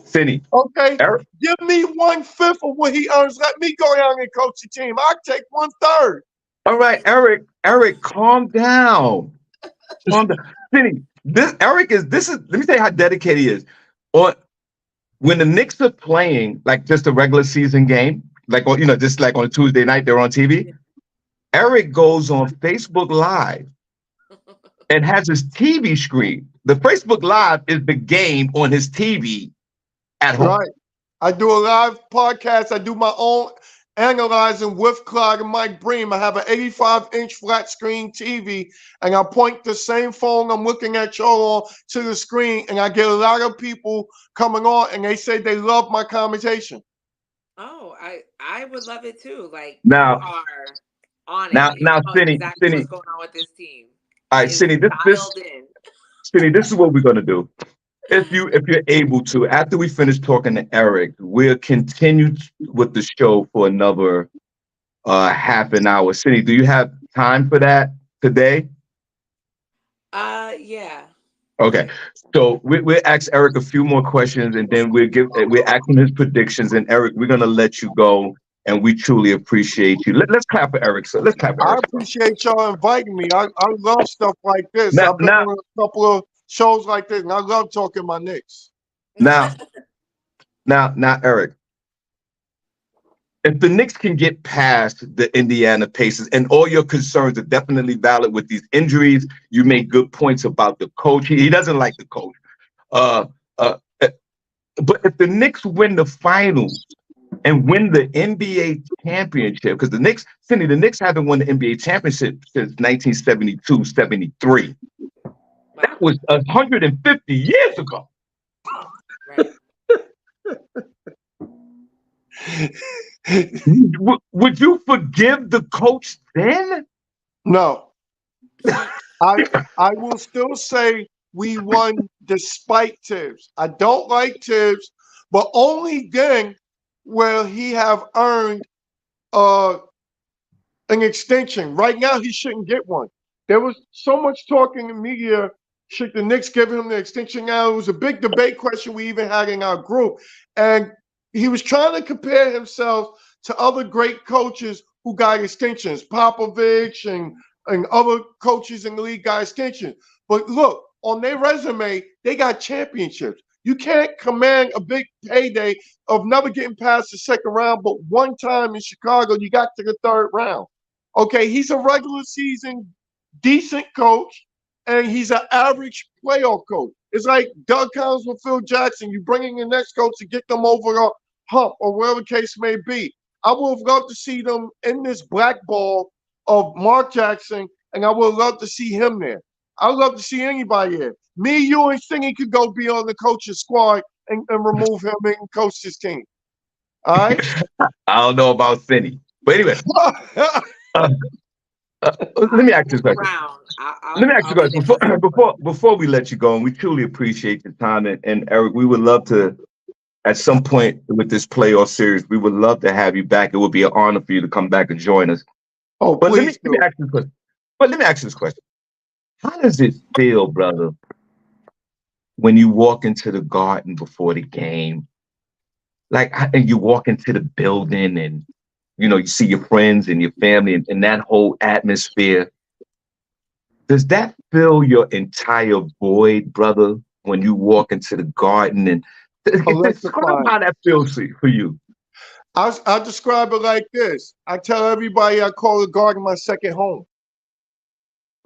Cindy, Okay? Eric. Give me 1/5 of what he earns. Let me go down and coach the team. I'll take 1/3. All right, Eric. Eric, calm down. Calm down. Cindy, Eric is. This is. Let me tell you how dedicated he is. On when the Knicks are playing, like just a regular season game, like on just like on a Tuesday night, they're on TV. Eric goes on Facebook Live and has his TV screen. The Facebook Live is the game on his TV at home. Right. I do a live podcast. I do my own analyzing with Clyde and Mike Bream. I have an 85-inch flat screen TV, and I point the same phone I'm looking at y'all on to the screen, and I get a lot of people coming on, and they say they love my conversation. Oh, I would love it too. Like you Now, are on it. now, And now, you know Cindy, exactly Cindy. what's going on with this team. All right, It's Cindy. This, dialed in. Cindy. This is what we're gonna do. If you're able to, after we finish talking to Eric, we'll continue with the show for another half an hour. Cindy, do you have time for that today? Yeah. Okay, so we'll ask Eric a few more questions, and then we're asking his predictions. And Eric, we're gonna let you go, and we truly appreciate you. Let's clap for Eric. So let's clap for I Eric. appreciate y'all inviting me. I love stuff like this. Now, I've been now, on a couple of shows like this, and I love talking my Knicks. now, now, Eric. If the Knicks can get past the Indiana Pacers, and all your concerns are definitely valid with these injuries, you made good points about the coach. He doesn't like the coach. Uh, uh, uh, but if the Knicks win the finals and win the NBA championship, because Cindy, the Knicks haven't won the NBA championship since 1972-73. That was 150 years ago. Right. Would you forgive the coach then? No. I will still say we won despite Tibbs. I don't like Tibbs, but only then will he have earned an extension. Right now, he shouldn't get one. There was so much talk in the media. Should the Knicks give him the extension now? It was a big debate question we even had in our group. And he was trying to compare himself to other great coaches who got extensions, Popovich and other coaches in the league got extensions. But look, on their resume, they got championships. You can't command a big payday of never getting past the second round, but one time in Chicago, you got to the third round. Okay, he's a regular season decent coach, and he's an average playoff coach. It's like Doug Collins with Phil Jackson. You bring in the next coach to get them over the hump or whatever the case may be. I would have loved to see them in this blackball of Mark Jackson, and I would love to see him there. I would love to see anybody there. Me, you, and Stingy could go be on the coach's squad and remove him and coach his team. All right? I don't know about Cindy. But anyway, let me ask you a question. Let me ask you a question. Before we let you go, and we truly appreciate your time. And Eric, we would love to, at some point with this playoff series, we would love to have you back. It would be an honor for you to come back and join us. Oh, but please let me ask you this question. But let me ask you this question. How does it feel, brother, when you walk into the Garden before the game? Like, and you walk into the building and, you see your friends and your family and that whole atmosphere. Does that fill your entire void, brother, when you walk into the Garden? And describe how that feels for you. I describe it like this. I tell everybody I call the Garden my second home.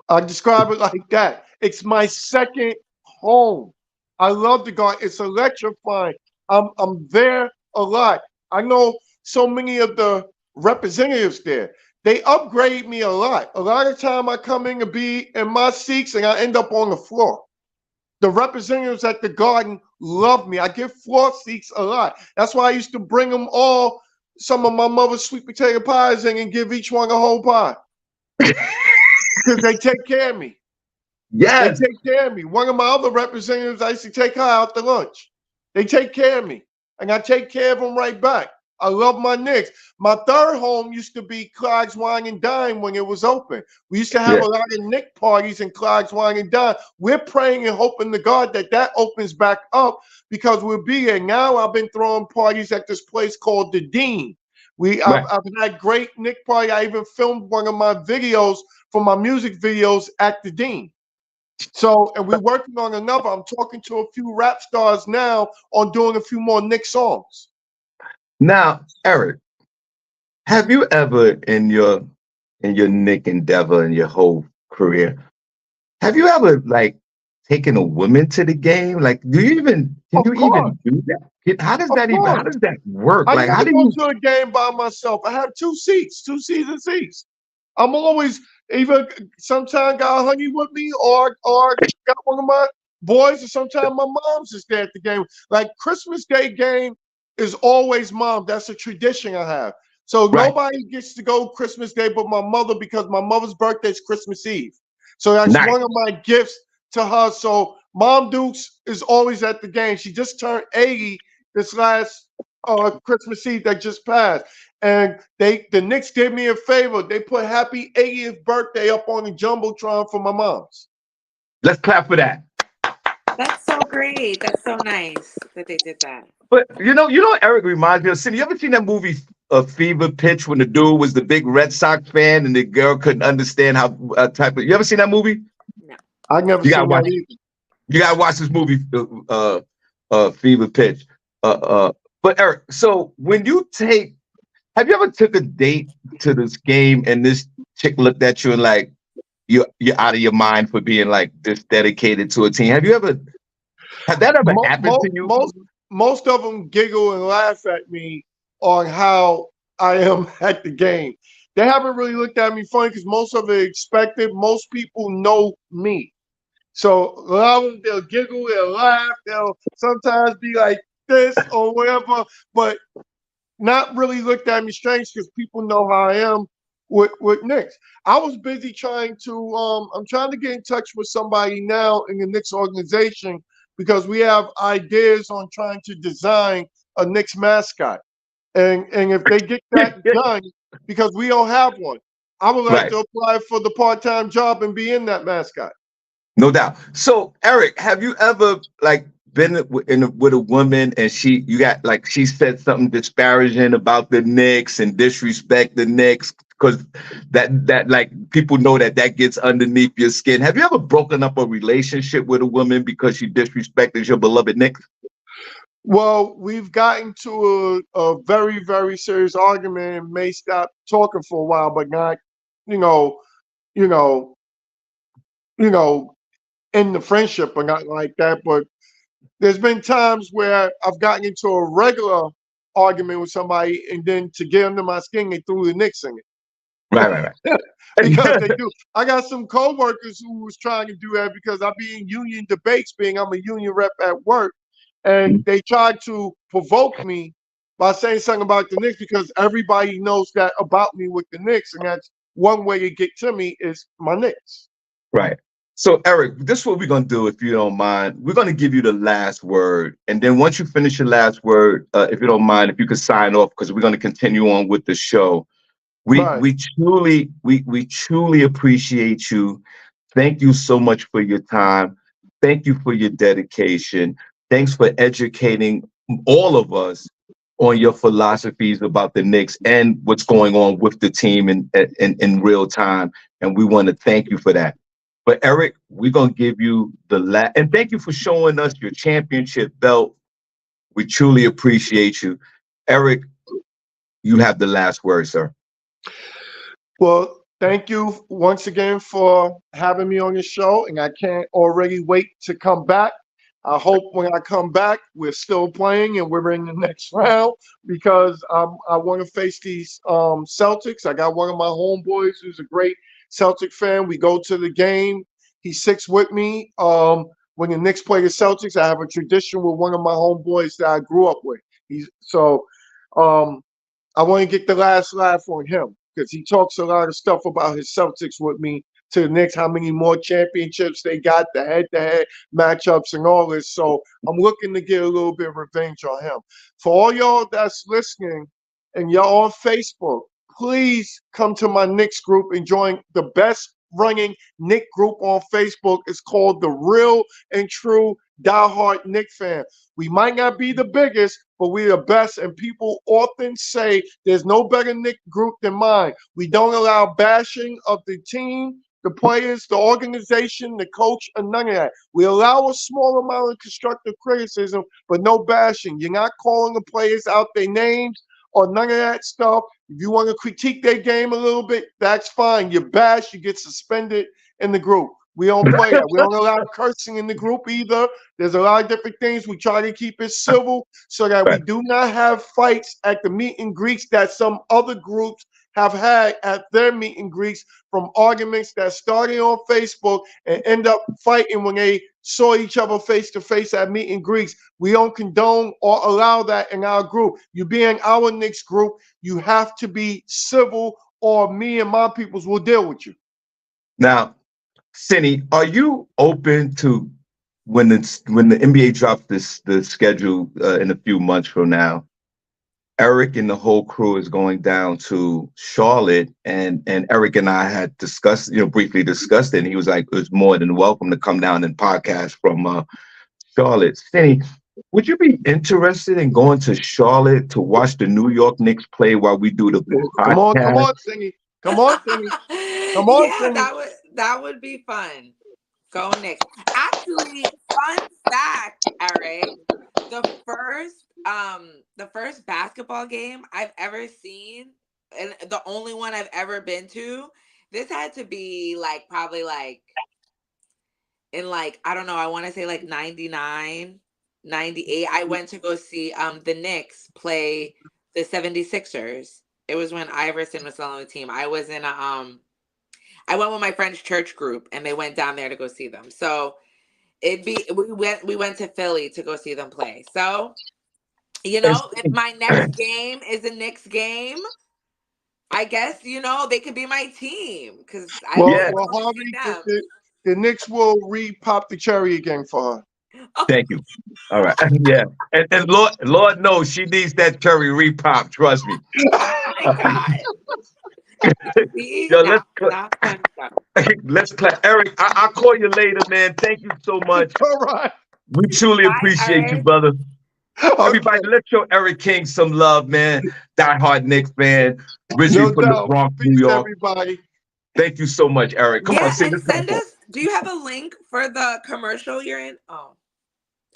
I describe it like that. It's my second home. I love the Garden. It's electrifying. I'm there a lot. I know so many of the representatives there. They upgrade me a lot. A lot of time I come in to be in my seats and I end up on the floor. The representatives at the Garden love me. I get floor seats a lot. That's why I used to bring them all some of my mother's sweet potato pies in and give each one a whole pie because they take care of me. They Yes. take care of me. One of my other representatives, I used to take her out to lunch. They take care of me, and I take care of them right back. I love my Knicks. My third home used to be Clyde's Wine and Dine when it was open. We used to have Yeah. a lot of Knick parties in Clyde's Wine and Dine. We're praying and hoping to God that that opens back up because we'll be there. Now I've been throwing parties at this place called The Dean. Right. I've had great Knick party. I even filmed one of my videos for my music videos at The Dean. So, and we're working on another. I'm talking to a few rap stars now on doing a few more Nick songs. Now, Eric, have you ever in your Nick endeavor in your whole career, have you ever like taken a woman to the game? Like, do you even can Of you course, even do that? How does of that even how course. does that work? I Like, how never do go you to a game by myself. I have two seats, two season seats. I'm always either sometimes got honey with me or got one of my boys, or sometimes my mom's is there at the game. Like Christmas Day game is always mom. That's a tradition I have. So right? nobody gets to go Christmas Day but my mother because my mother's birthday is Christmas Eve. So that's Nice. one of my gifts to her. So Mom Dukes is always at the game. She just turned 80 this last Christmas Eve that just passed. And the Knicks did me a favor. They put happy 80th birthday up on the Jumbotron for my mom's. Let's clap for that. That's so great. That's so nice that they did that. But Eric reminds me of Cindy. You ever seen that movie Fever Pitch when the dude was the big Red Sox fan and the girl couldn't understand how type of you ever seen that movie? No. I never You gotta seen that watch either. you gotta watch this movie Fever Pitch. But Eric, so when you take have you ever took a date to this game and this chick looked at you and like you're out of your mind for being like this dedicated to a team? Have that ever Mo- happened mo- to you? most most of them giggle and laugh at me on how I am at the game. They haven't really looked at me funny because most of it expected. Most people know me. So a lot of them, they'll giggle, they'll laugh, they'll sometimes be like this or whatever, but not really looked at me strange because people know how I am with Knicks. I was busy trying to I'm trying to get in touch with somebody now in the Knicks organization because we have ideas on trying to design a Knicks mascot. And if they get that done, because we don't have one, I would like Right. to apply for the part-time job and be in that mascot. No doubt. So, Eric, have you ever like been with a woman and she said something disparaging about the Knicks and disrespect the Knicks because that like people know that gets underneath your skin. Have you ever broken up a relationship with a woman because she disrespected your beloved Knicks? Well, we've gotten to a very, very serious argument and may stop talking for a while, but not, you know, you know, you know, in the friendship or not like that. But there's been times where I've gotten into a regular argument with somebody, and then to get under my skin, they threw the Knicks in Right, right, it because right. they do. I got some coworkers who was trying to do that because I be in union debates, being I'm a union rep at work, and they tried to provoke me by saying something about the Knicks because everybody knows that about me with the Knicks, and that's one way to get to me is my Knicks. Right. So, Eric, this is what we're going to do, if you don't mind. We're going to give you the last word. And then once you finish your last word, if you don't mind, if you could sign off, because we're going to continue on with the show. Right. We truly appreciate you. Thank you so much for your time. Thank you for your dedication. Thanks for educating all of us on your philosophies about the Knicks and what's going on with the team in real time. And we want to thank you for that. But Eric, we're gonna give you the last, and thank you for showing us your championship belt. We truly appreciate you, Eric. You have the last word, sir. Well, thank you once again for having me on the show, and I can't already wait to come back I hope when I come back, we're still playing and we're in the next round because I want to face these Celtics. I got one of my homeboys who's a great Celtic fan. We go to the game. He sits with me. When the Knicks play the Celtics, I have a tradition with one of my homeboys that I grew up with. Um, I want to get the last laugh on him because he talks a lot of stuff about his Celtics with me to the Knicks, how many more championships they got, the head-to-head matchups and all this. So I'm looking to get a little bit of revenge on him. For all y'all that's listening and y'all on Facebook, please come to my Knicks group and join the best running Knick group on Facebook. It's called The Real and True Diehard Knick Fan. We might not be the biggest, but we're the best. And people often say there's no better Knick group than mine. We don't allow bashing of the team, the players, the organization, the coach, and none of that. We allow a small amount of constructive criticism, but no bashing. You're not calling the players out their names or none of that stuff. If you want to critique their game a little bit, that's fine. You bash, you get suspended in the group. We don't play that. We don't allow cursing in the group either. There's a lot of different things. We try to keep it civil so that we do not have fights at the meet and greets that some other groups have had at their meet and greets from arguments that started on Facebook and end up fighting when they saw each other face to face at meet and greets. We don't condone or allow that in our group. You be in our Knicks group, you have to be civil or me and my peoples will deal with you. Now, Senny, are you open to when the NBA drops the schedule in a few months from now? Eric and the whole crew is going down to Charlotte, and Eric and I had discussed, briefly discussed it, and he was like, "It's more than welcome to come down and podcast from Charlotte." Senny, would you be interested in going to Charlotte to watch the New York Knicks play while we do the podcast? Come on, Senny. Come on, Senny. Come on, Yeah, Senny. that would be fun. Go Knicks. Actually, fun fact, Eric. The first basketball game I've ever seen, and the only one I've ever been to, this had to be like probably like in like, I don't know, I want to say like 99, 98. I went to go see the Knicks play the 76ers. It was when Iverson was still on the team. I was in I went with my friend's church group and they went down there to go see them. So we went to Philly to go see them play. So, if my next game is a Knicks game, I guess, they could be my team because I Well, love going to see Harvey, them. the Knicks will re-pop the cherry again for her. Thank you. All right. Yeah. And Lord knows she needs that cherry repop. Trust me. Oh my God. See? Yo, Now, not fun stuff. let's play. Eric, I'll call you later, man. Thank you so much. All right. We truly Bye, appreciate you, Eric. brother. Okay. Everybody, let's show Eric King some love, man. Die-hard Knicks fan. Originally No from the doubt. Bronx, New Peace, York. everybody. Thank you so much, Eric. Come on, sing And this. send us. Do you have a link for the commercial you're in? Oh,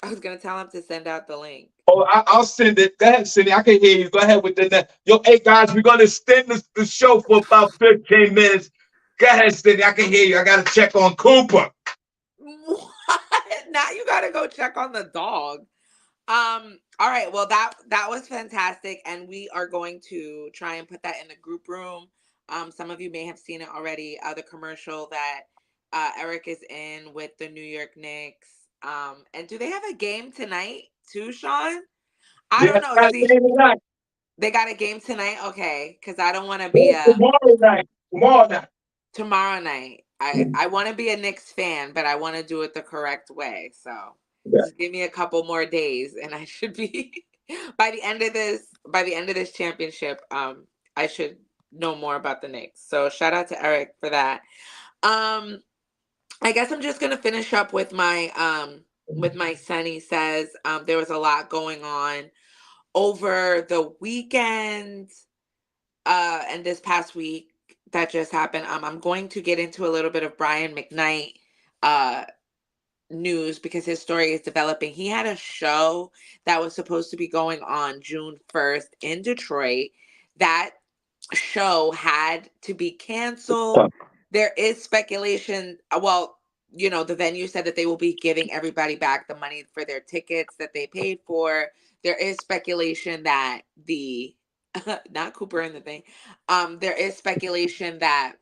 I was gonna tell him to send out the link. Oh, I'll send it. Go ahead, Cindy. I can hear you. Go ahead with the. Yo, hey guys, we're gonna extend the show for about 15 minutes. Go ahead, Cindy. I can hear you. I gotta check on Cooper. What? Now you gotta go check on the dog. All right. Well, that was fantastic, and we are going to try and put that in the group room. Some of you may have seen it already. The commercial that Eric is in with the New York Knicks. And do they have a game tonight too, Shawn? I don't know. See, they got a game tonight. Okay, because I don't want to be Tomorrow night. tomorrow night. I want to be a Knicks fan, but I want to do it the correct way. So just give me a couple more days, and I should be by the end of this championship. I should know more about the Knicks. So shout out to Eric for that. I guess I'm just gonna finish up with my Sunny says. There was a lot going on over the weekend, and this past week that just happened. I'm going to get into a little bit of Brian McKnight news because his story is developing. He had a show that was supposed to be going on June 1st in Detroit. That show had to be canceled. There is speculation. Well, the venue said that they will be giving everybody back the money for their tickets that they paid for. There is speculation that the not Cooper and the thing. There is speculation that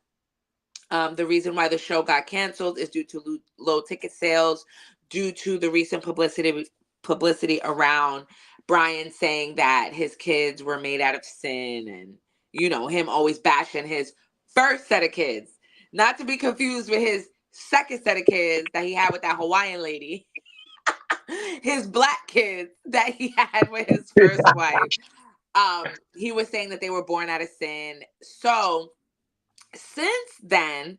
the reason why the show got canceled is due to low ticket sales, due to the recent publicity around Brian saying that his kids were made out of sin, and him always bashing his first set of kids, not to be confused with his second set of kids that he had with that Hawaiian lady. His black kids that he had with his first wife. He was saying that they were born out of sin. So since then,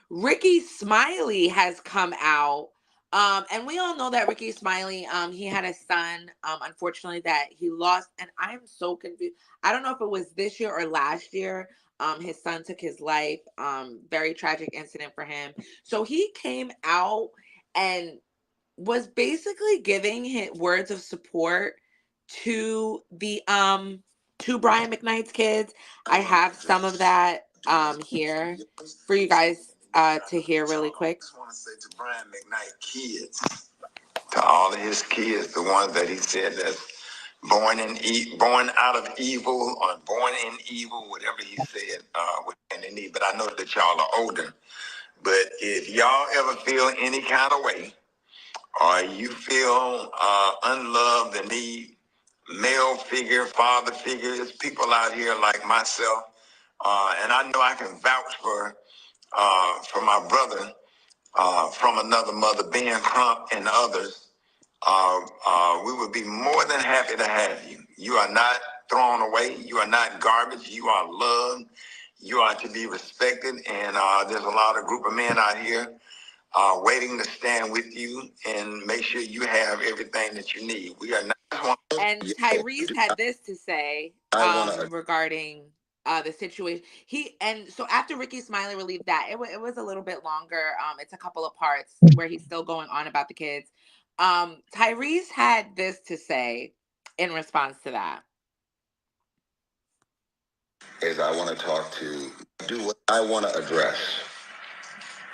Ricky Smiley has come out. And we all know that Ricky Smiley, he had a son, unfortunately, that he lost. And I'm so confused. I don't know if it was this year or last year. His son took his life. Very tragic incident for him. So he came out and was basically giving words of support to the to Brian McKnight's kids. I have some of that here for you guys to hear really quick. I just want to say to Brian McKnight kids, to all of his kids, the ones that he said that's born out of evil or born in evil, whatever he said, within the need. But I know that y'all are older. But if y'all ever feel any kind of way, or you feel unloved and need male figure, father figures, people out here like myself, and I know I can vouch for my brother from another mother, Ben Crump and others. We would be more than happy to have you. You are not thrown away. You are not garbage. You are loved. You are to be respected. And there's a lot of group of men out here waiting to stand with you and make sure you have everything that you need. We are not. And Tyrese had this to say regarding the situation. So after Ricky Smiley relieved that, it was a little bit longer. It's a couple of parts where he's still going on about the kids. Tyrese had this to say in response to that. Is I want to talk to, do what I want to address.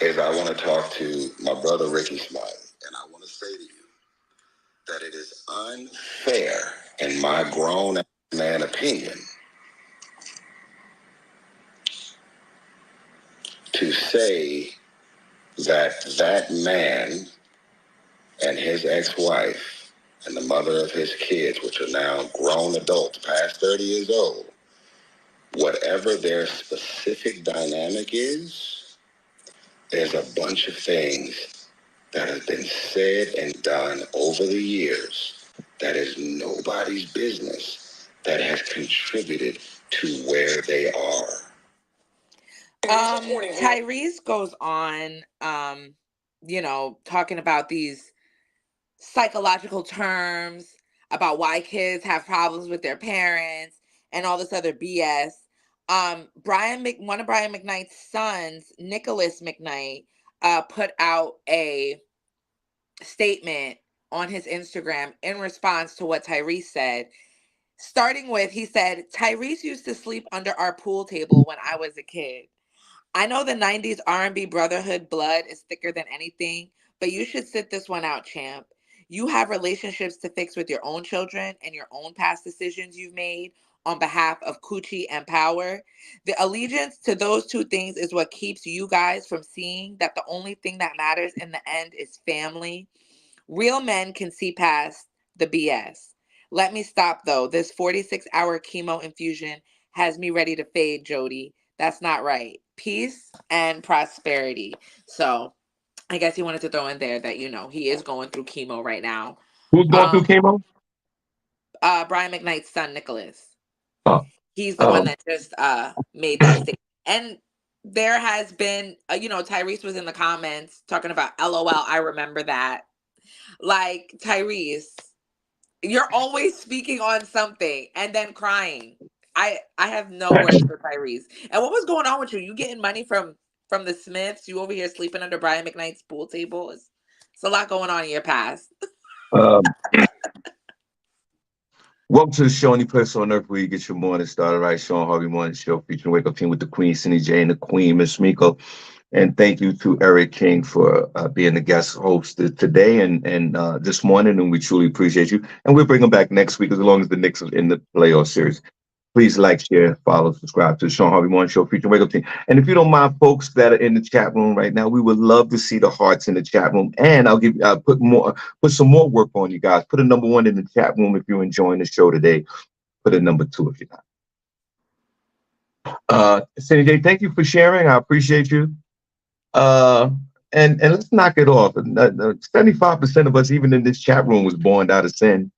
Is I want to talk to my brother Ricky Smiley, and I want to say to you that it is unfair, in my grown man opinion, to say that that man and his ex-wife and the mother of his kids, which are now grown adults, past 30 years old, whatever their specific dynamic is, there's a bunch of things that have been said and done over the years that is nobody's business that has contributed to where they are. Tyrese goes on, talking about these psychological terms about why kids have problems with their parents and all this other BS. One of Brian McKnight's sons, Nicholas McKnight, put out a statement on his Instagram in response to what Tyrese said. Starting with, he said, Tyrese used to sleep under our pool table when I was a kid. I know the 90s R&B brotherhood blood is thicker than anything, but you should sit this one out, champ. You have relationships to fix with your own children and your own past decisions you've made on behalf of Coochie and power. The allegiance to those two things is what keeps you guys from seeing that the only thing that matters in the end is family. Real men can see past the BS. Let me stop, though. This 46-hour chemo infusion has me ready to fade, Jody. That's not right. Peace and prosperity. So I guess he wanted to throw in there that, he is going through chemo right now. Who's going through chemo? Brian McKnight's son, Nicholas. Oh. He's the one that just made that statement. And there has been, Tyrese was in the comments talking about LOL. I remember that. Like, Tyrese, you're always speaking on something and then crying. I have no words for Tyrese. And what was going on with you? You getting money from the Smiths? You over here sleeping under Brian McKnight's pool table? It's a lot going on in your past. Welcome to the show, only place on earth where you get your morning started, right? Shawn Harvey Morning Show featuring Wake Up Team with the Queen, SennyJ, and the Queen, Miss Miko. And thank you to Eric King for being the guest host today and this morning. And we truly appreciate you. And we'll bring him back next week as long as the Knicks are in the playoff series. Please like, share, follow, subscribe to the Shawn Harvey Morning Show featuring Wake Up Team. And if you don't mind, folks that are in the chat room right now, we would love to see the hearts in the chat room. And I'll put some more work on you guys. Put a number 1 in the chat room if you're enjoying the show today. Put a number 2 if you're not. SennyJ, thank you for sharing. I appreciate you. And let's knock it off. 75% of us, even in this chat room, was born out of sin.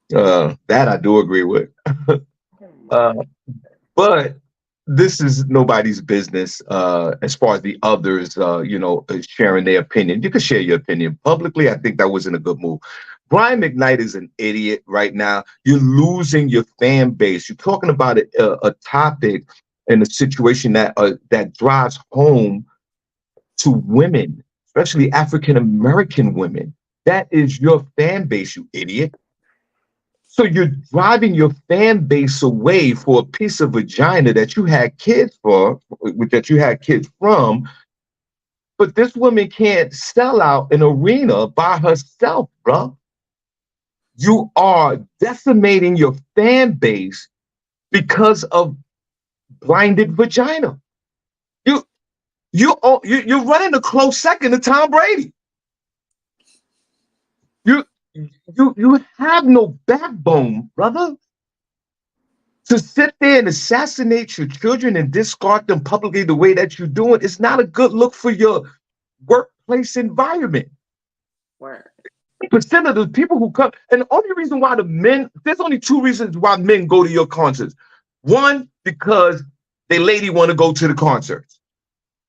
That I do agree with. But this is nobody's business as far as the others, sharing their opinion. You can share your opinion publicly. I think that wasn't a good move. Brian McKnight is an idiot right now. You're losing your fan base. You're talking about a topic and a situation that drives home to women, especially African-American women. That is your fan base, you idiot. So you're driving your fan base away for a piece of vagina that you had kids from, but this woman can't sell out an arena by herself, bro. You are decimating your fan base because of blinded vagina. You're running a close second to Tom Brady. You have no backbone, brother, to sit there and assassinate your children and discard them publicly the way that you're doing. It's not a good look for your workplace environment. Word. Percent of the people who come, and the only reason why there's only 2 reasons why men go to your concerts. 1, because they lady want to go to the concerts.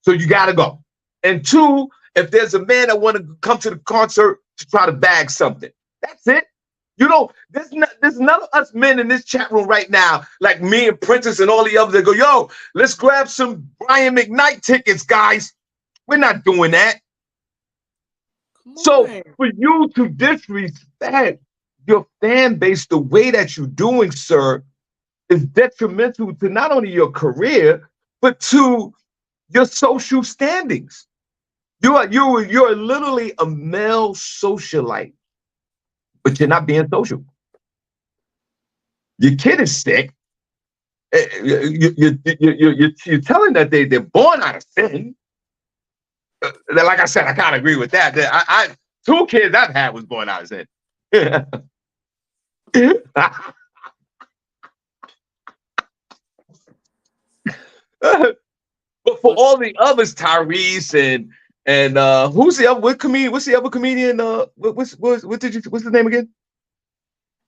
So you got to go. And 2, if there's a man that want to come to the concert to try to bag something. That's it. There's none of us men in this chat room right now, like me and Princess and all the others that go, yo, let's grab some Brian McKnight tickets, guys. We're not doing that. So for you to disrespect your fan base the way that you're doing, sir, is detrimental to not only your career, but to your social standings. You're literally a male socialite, but you're not being social. Your kid is sick. You're telling that they're born out of sin. Like I said, I can't agree with that. 2 kids I've had was born out of sin. But for all the others, Tyrese and who's the other comedian? What's the other comedian? What's the name again?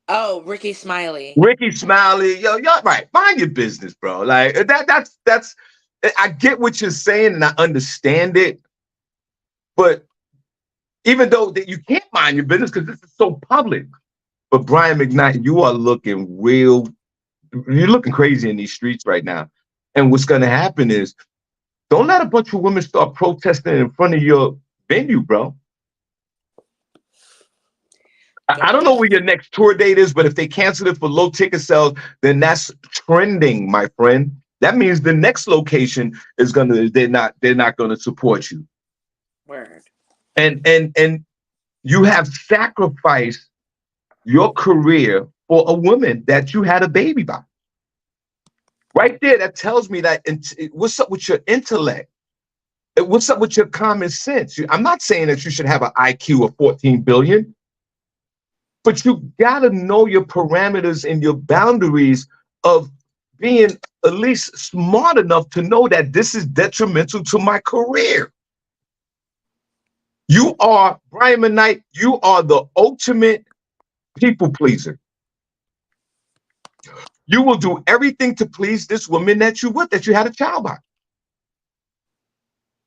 Oh, Ricky Smiley. Ricky Smiley. Yo, y'all right. Mind your business, bro. Like that's I get what you're saying and I understand it. But even though that you can't mind your business because this is so public. But Brian McKnight, you're looking crazy in these streets right now. And what's gonna happen is don't let a bunch of women start protesting in front of your venue, bro. I don't know where your next tour date is, but if they cancel it for low ticket sales, then that's trending, my friend. That means the next location is they're not gonna support you. Word. And you have sacrificed your career for a woman that you had a baby by. Right there, that tells me that what's up with your intellect? What's up with your common sense? I'm not saying that you should have an IQ of 14 billion, but you got to know your parameters and your boundaries of being at least smart enough to know that this is detrimental to my career. You are, Brian McKnight, you are the ultimate people pleaser. You will do everything to please this woman that you had a child by.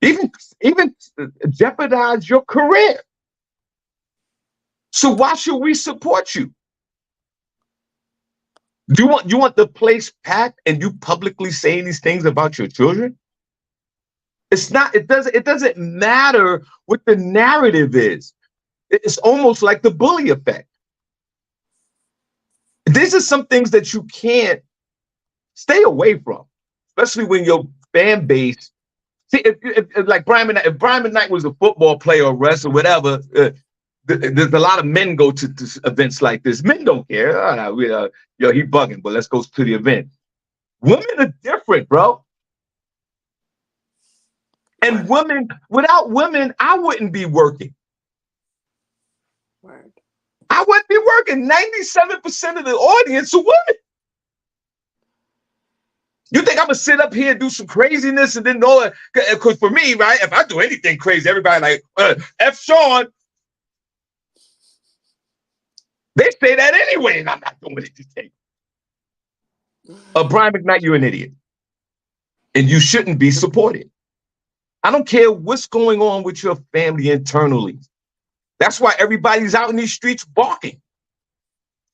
Even jeopardize your career. So why should we support you? You want the place packed and you publicly saying these things about your children? It doesn't matter what the narrative is. It's almost like the bully effect. These are some things that you can't stay away from, especially when your fan base See, if like if Brian McKnight was a football player or wrestler, whatever, there's a lot of men go to events like this. Men don't care. Yo, he bugging, but let's go to the event. Women are different, bro. And Word. women, without women, I wouldn't be working. Word. I wouldn't be working. 97% of the audience are women. You think I'm gonna sit up here and do some craziness and then know it? Because for me, right, if I do anything crazy, everybody like, F Shawn. They say that anyway, and I'm not doing it today. Brian McKnight, you're an idiot. And you shouldn't be supported. I don't care what's going on with your family internally. That's why everybody's out in these streets barking.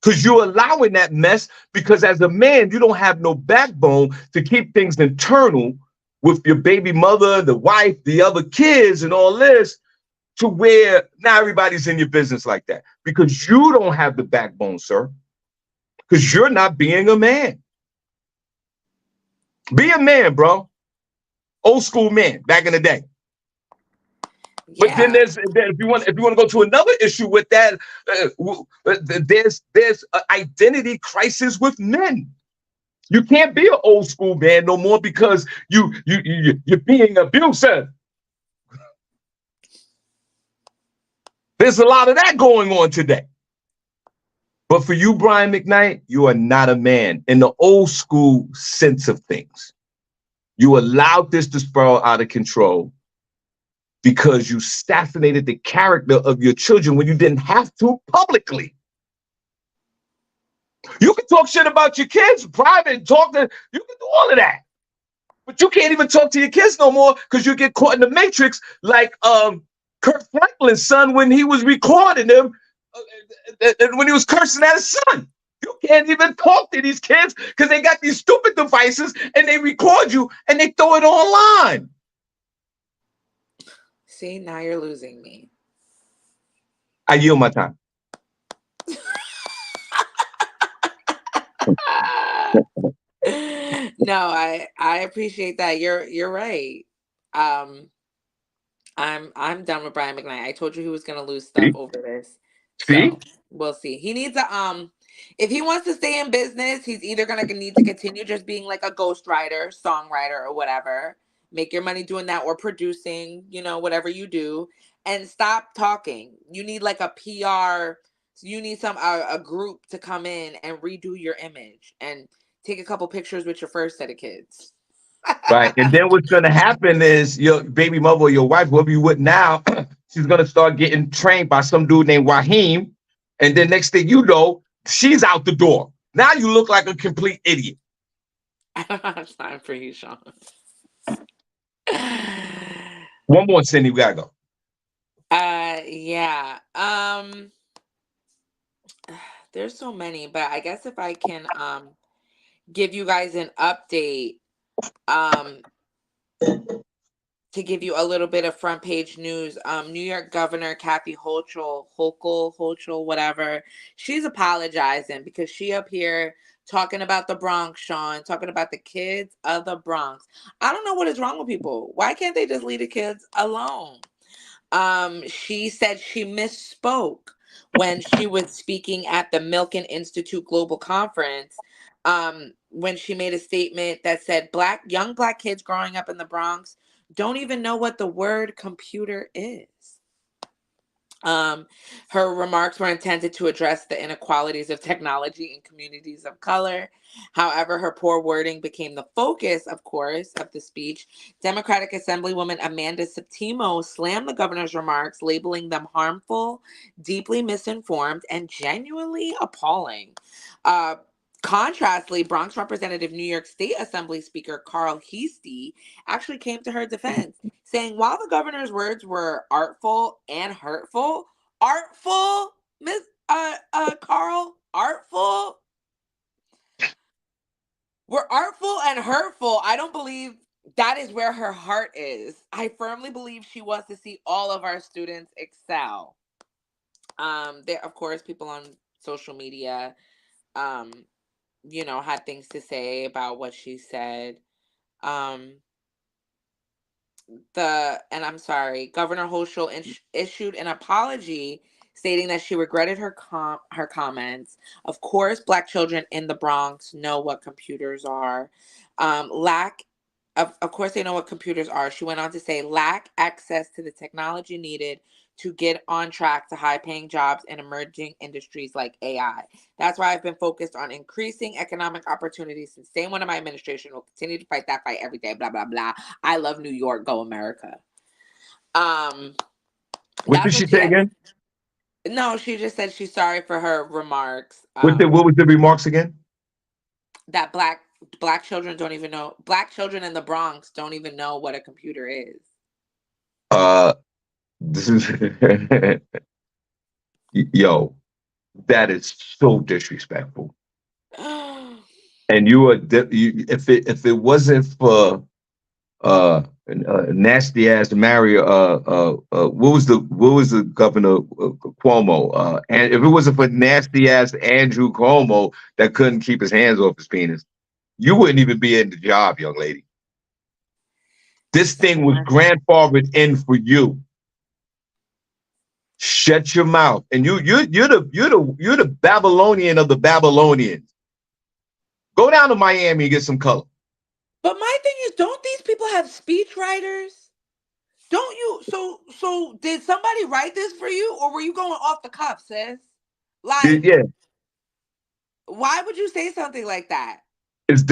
Because you're allowing that mess, because as a man, you don't have no backbone to keep things internal with your baby mother, the wife, the other kids, and all this, to where now everybody's in your business like that. Because you don't have the backbone, sir. Because you're not being a man. Be a man, bro. Old school man back in the day. Yeah. But then if you want to go to another issue with that, there's an identity crisis with men. You can't be an old school man no more because you're being abusive. There's a lot of that going on today. But for you, Brian McKnight, you are not a man in the old school sense of things. You allowed this to spiral out of control because you assassinated the character of your children when you didn't have to publicly. You can talk shit about your kids, private, you can do all of that. But you can't even talk to your kids no more because you get caught in the matrix like Kirk Franklin's son when he was recording them and when he was cursing at his son. You can't even talk to these kids because they got these stupid devices and they record you and they throw it online. See, now you're losing me. I yield my time. No, I appreciate that. You're right. I'm done with Brian McKnight. I told you he was gonna lose stuff over this. See? So we'll see. He needs a if he wants to stay in business, he's either gonna need to continue just being like a ghostwriter, songwriter, or whatever. Make your money doing that or producing, whatever you do, and stop talking. You need like a PR. You need a group to come in and redo your image and take a couple pictures with your first set of kids. Right. And then what's going to happen is your baby mother or your wife, whoever you with now, she's going to start getting trained by some dude named Raheem. And then next thing you know, she's out the door. Now you look like a complete idiot. I don't have time for you, Shawn. One more, Cindy. We got to go. Yeah. There's so many, but I guess if I can give you guys an update to give you a little bit of front page news. New York Governor Kathy Hochul, whatever, she's apologizing because she up here talking about the Bronx, Shawn, talking about the kids of the Bronx. I don't know what is wrong with people. Why can't they just leave the kids alone? She said she misspoke when she was speaking at the Milken Institute Global Conference. When she made a statement that said young black kids growing up in the Bronx don't even know what the word computer is. Her remarks were intended to address the inequalities of technology in communities of color. However, her poor wording became the focus, of course, of the speech. Democratic Assemblywoman Amanda Septimo slammed the governor's remarks, labeling them harmful, deeply misinformed, and genuinely appalling. Contrastly, Bronx Representative New York State Assembly Speaker Carl Heastie actually came to her defense, saying while the governor's words were artful and hurtful, Miss Carl, were artful and hurtful. I don't believe that is where her heart is. I firmly believe she wants to see all of our students excel. There, of course, people on social media, had things to say about what she said. and I'm sorry, Governor Hochul issued an apology stating that she regretted her comments. Of course, Black children in the Bronx know what computers are. Lack of course they know what computers are. She went on to say lack access to the technology needed to get on track to high paying jobs in emerging industries like AI. That's why I've been focused on increasing economic opportunities since day one of my administration. Will continue to fight that fight every day. Blah blah blah. I love New York. Go America. Um, What did that's she what she say had. again? No, she just said she's sorry for her remarks. What was the remarks again? That black children don't even know. Black children in the Bronx don't even know what a computer is. Uh, this is yo, that is so disrespectful. And if it wasn't for nasty ass Mario, what was the governor Cuomo? And if it wasn't for nasty ass Andrew Cuomo that couldn't keep his hands off his penis, you wouldn't even be in the job, young lady. This thing was grandfathered in for you. Shut your mouth. And you're the Babylonian of the Babylonians. Go down to Miami and get some color. But my thing is, don't these people have speech writers? Don't you? So did somebody write this for you, or were you going off the cuff, sis? Like, Yeah. why would you say something like that? Is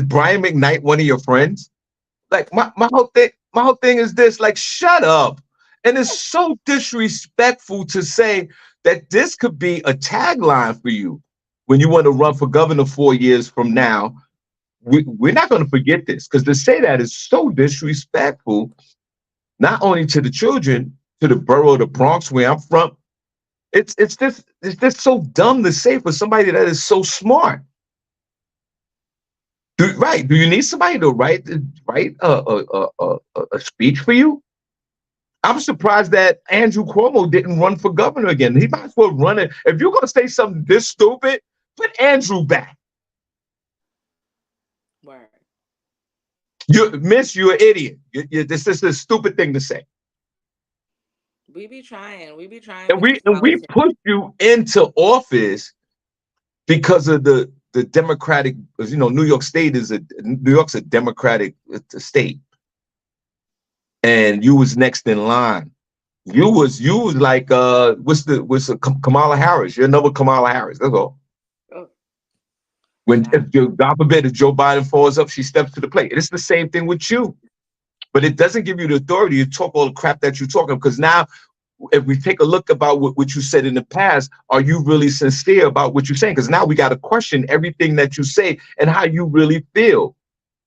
Brian McKnight one of your friends? Like my whole thing is this, like, shut up. And it's so disrespectful to say that this could be a tagline for you when you want to run for governor 4 years from now. We're not going to forget this, because to say that is so disrespectful, not only to the children, to the borough of the Bronx where I'm from. It's just so dumb to say for somebody that is so smart. Do you need somebody to write a speech for you? I'm surprised that Andrew Cuomo didn't run for governor again. He might as well run it. If you're gonna say something this stupid, put Andrew back. Word. You're an idiot. This is a stupid thing to say. We be trying. We be trying And with we these and we politicians. put you into office because of the Democratic. New York State New York's a Democratic state, and you was next in line. You was like what's Kamala Harris? You're another Kamala Harris. That's all. Oh, When child. God forbid if Joe Biden falls up, she steps to the plate. It's the same thing with you, but it doesn't give you the authority to talk all the crap that you're talking. Because now, if we take a look about what you said in the past, are you really sincere about what you're saying? Because now we got to question everything that you say and how you really feel.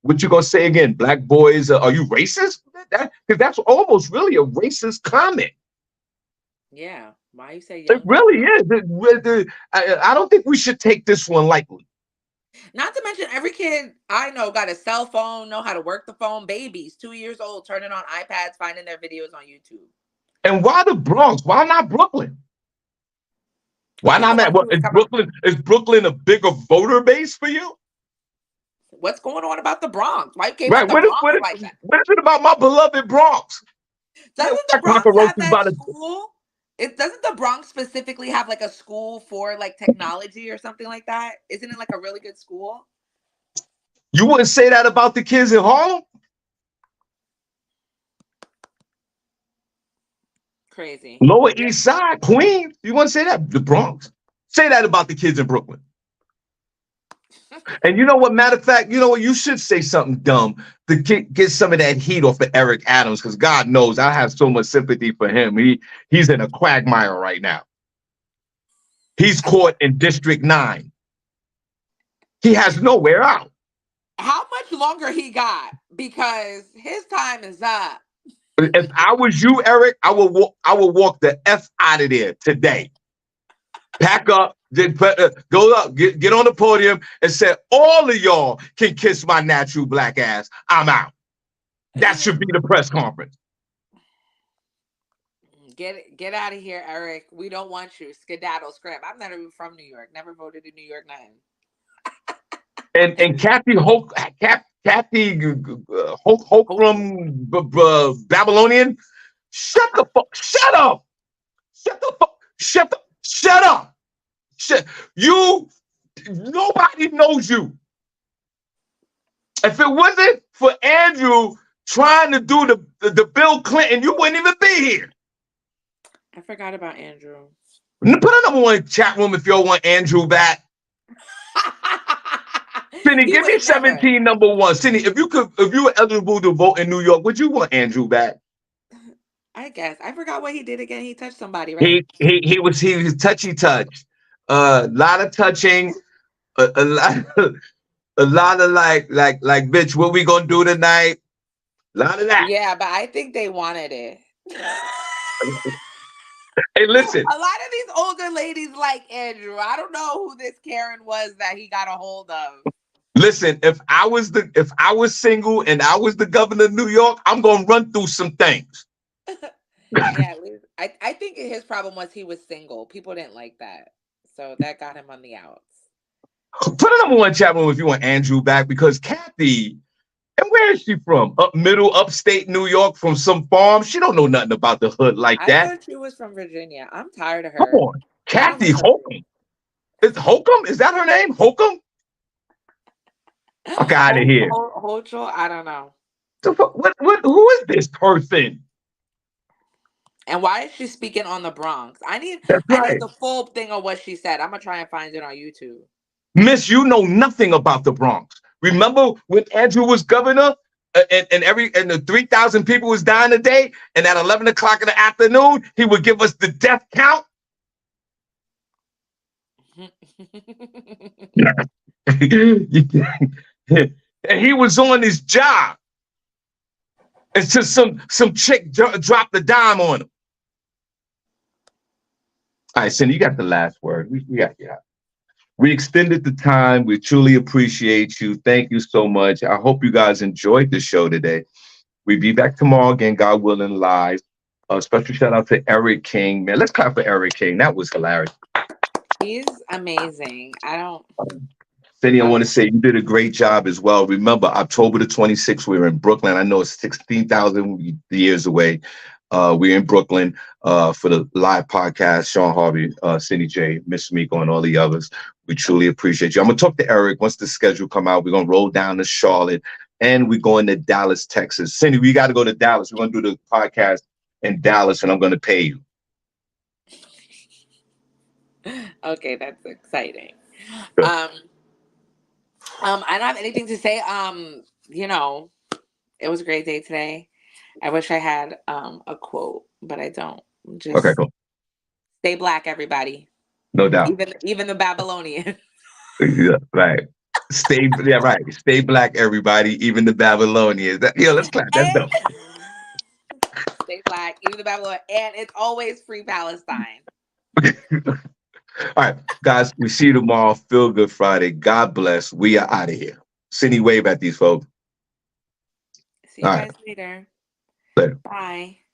What you gonna say again? Black boys, are you racist? Because that's almost really a racist comment. Yeah. Why you say It young black really girl? is. I don't think we should take this one lightly. Not to mention, every kid I know got a cell phone, know how to work the phone. Babies, 2 years old, turning on iPads, finding their videos on YouTube. And why the Bronx? Why not Brooklyn? I Why don't not? even Man? want What, you to come up. Is Brooklyn a bigger voter base for you? What's going on about the Bronx? Why you came Right. at the Bronx like that? What is it about my beloved Bronx? Doesn't the Why Bronx have cockroaches that by the school? It doesn't the Bronx specifically have like a school for like technology or something like that? Isn't it like a really good school? You wouldn't say that about the kids in Harlem? Crazy. Lower East Side, Queens. You want to say that? The Bronx. Say that about the kids in Brooklyn. And you know what? Matter of fact, you know what? You should say something dumb to get some of that heat off of Eric Adams, because God knows I have so much sympathy for him. He's in a quagmire right now. He's caught in District 9. He has nowhere out. How much longer he got? Because his time is up. If I was you, Eric, I would walk the F out of there today. Pack up, go up, get on the podium and say, all of y'all can kiss my natural black ass. I'm out. That should be the press conference. Get out of here, Eric. We don't want you. Skedaddle, scrap. I'm not even from New York. Never voted in New York, nothing. And Kathy Hope Oh, from Babylonian. Shut the fuck. Shut up. Shut the fuck. Shut up. Shut. You. Nobody knows you. If it wasn't for Andrew trying to do the Bill Clinton, you wouldn't even be here. I forgot about Andrew. Put a number one chat room if you all want Andrew back. Cindy, He give me would never. 17 number one. Cindy, if you were eligible to vote in New York, would you want Andrew back? I guess. I forgot what he did again. He touched somebody, right? He was touchy touch. A lot of touching, a lot a lot of like bitch, what we gonna do tonight? A lot of that. Yeah, but I think they wanted it. Hey, A listen, lot of these older ladies like Andrew. I don't know who this Karen was that he got a hold of. listen. If I was single and I was the governor of New York, I'm gonna run through some things. Yeah, at least I think his problem was he was single. People didn't like that. So that got him on the outs. Put a number one chat room if you want Andrew back because Kathy, and where is she from? Up middle, upstate New York, from some farm. She don't know nothing about the hood like I that. thought she was from Virginia. I'm tired of Come her. on, I don't Kathy miss her. Holcomb. Is Holcomb? Is that her name? Holcomb? Fuck out of here. Hochul, I don't know. Who is this person? And why is she speaking on the Bronx? That's I need right. the full thing of what she said. I'm gonna try and find it on YouTube. Miss, you know nothing about the Bronx. Remember when Andrew was governor and the 3,000 people was dying a day, and at 11 o'clock in the afternoon, he would give us the death count? And he was on his job. Until some chick dropped the dime on him. All right, Cindy, you got the last word. We got you. We extended the time. We truly appreciate you. Thank you so much. I hope you guys enjoyed the show today. We'll be back tomorrow again, God willing, live. A special shout out to Eric King. Man, let's clap for Eric King. That was hilarious. He's amazing. Cindy, I want to say you did a great job as well. Remember, October the 26th, we're in Brooklyn. I know it's 16,000 years away. We're in Brooklyn for the live podcast. Shawn Harvey, SennyJ, Miss Miko, and all the others. We truly appreciate you. I'm going to talk to Eric once the schedule come out. We're going to roll down to Charlotte, and we're going to Dallas, Texas. Cindy, we got to go to Dallas. We're going to do the podcast in Dallas, and I'm going to pay you. Okay, that's exciting. Sure. I don't have anything to say. It was a great day today. I wish I had a quote, but I don't. Just Okay, cool. stay black, everybody. No doubt. Even the Babylonian. Yeah, right. Right. Stay black, everybody, even the Babylonians. Let's clap. That's And dope. stay black, even the Babylonian. And it's always free Palestine. All right, guys, we see you tomorrow. Feel Good Friday. God bless. We are out of here. Cindy, wave at these folks. See you All guys right. later. Later. Bye.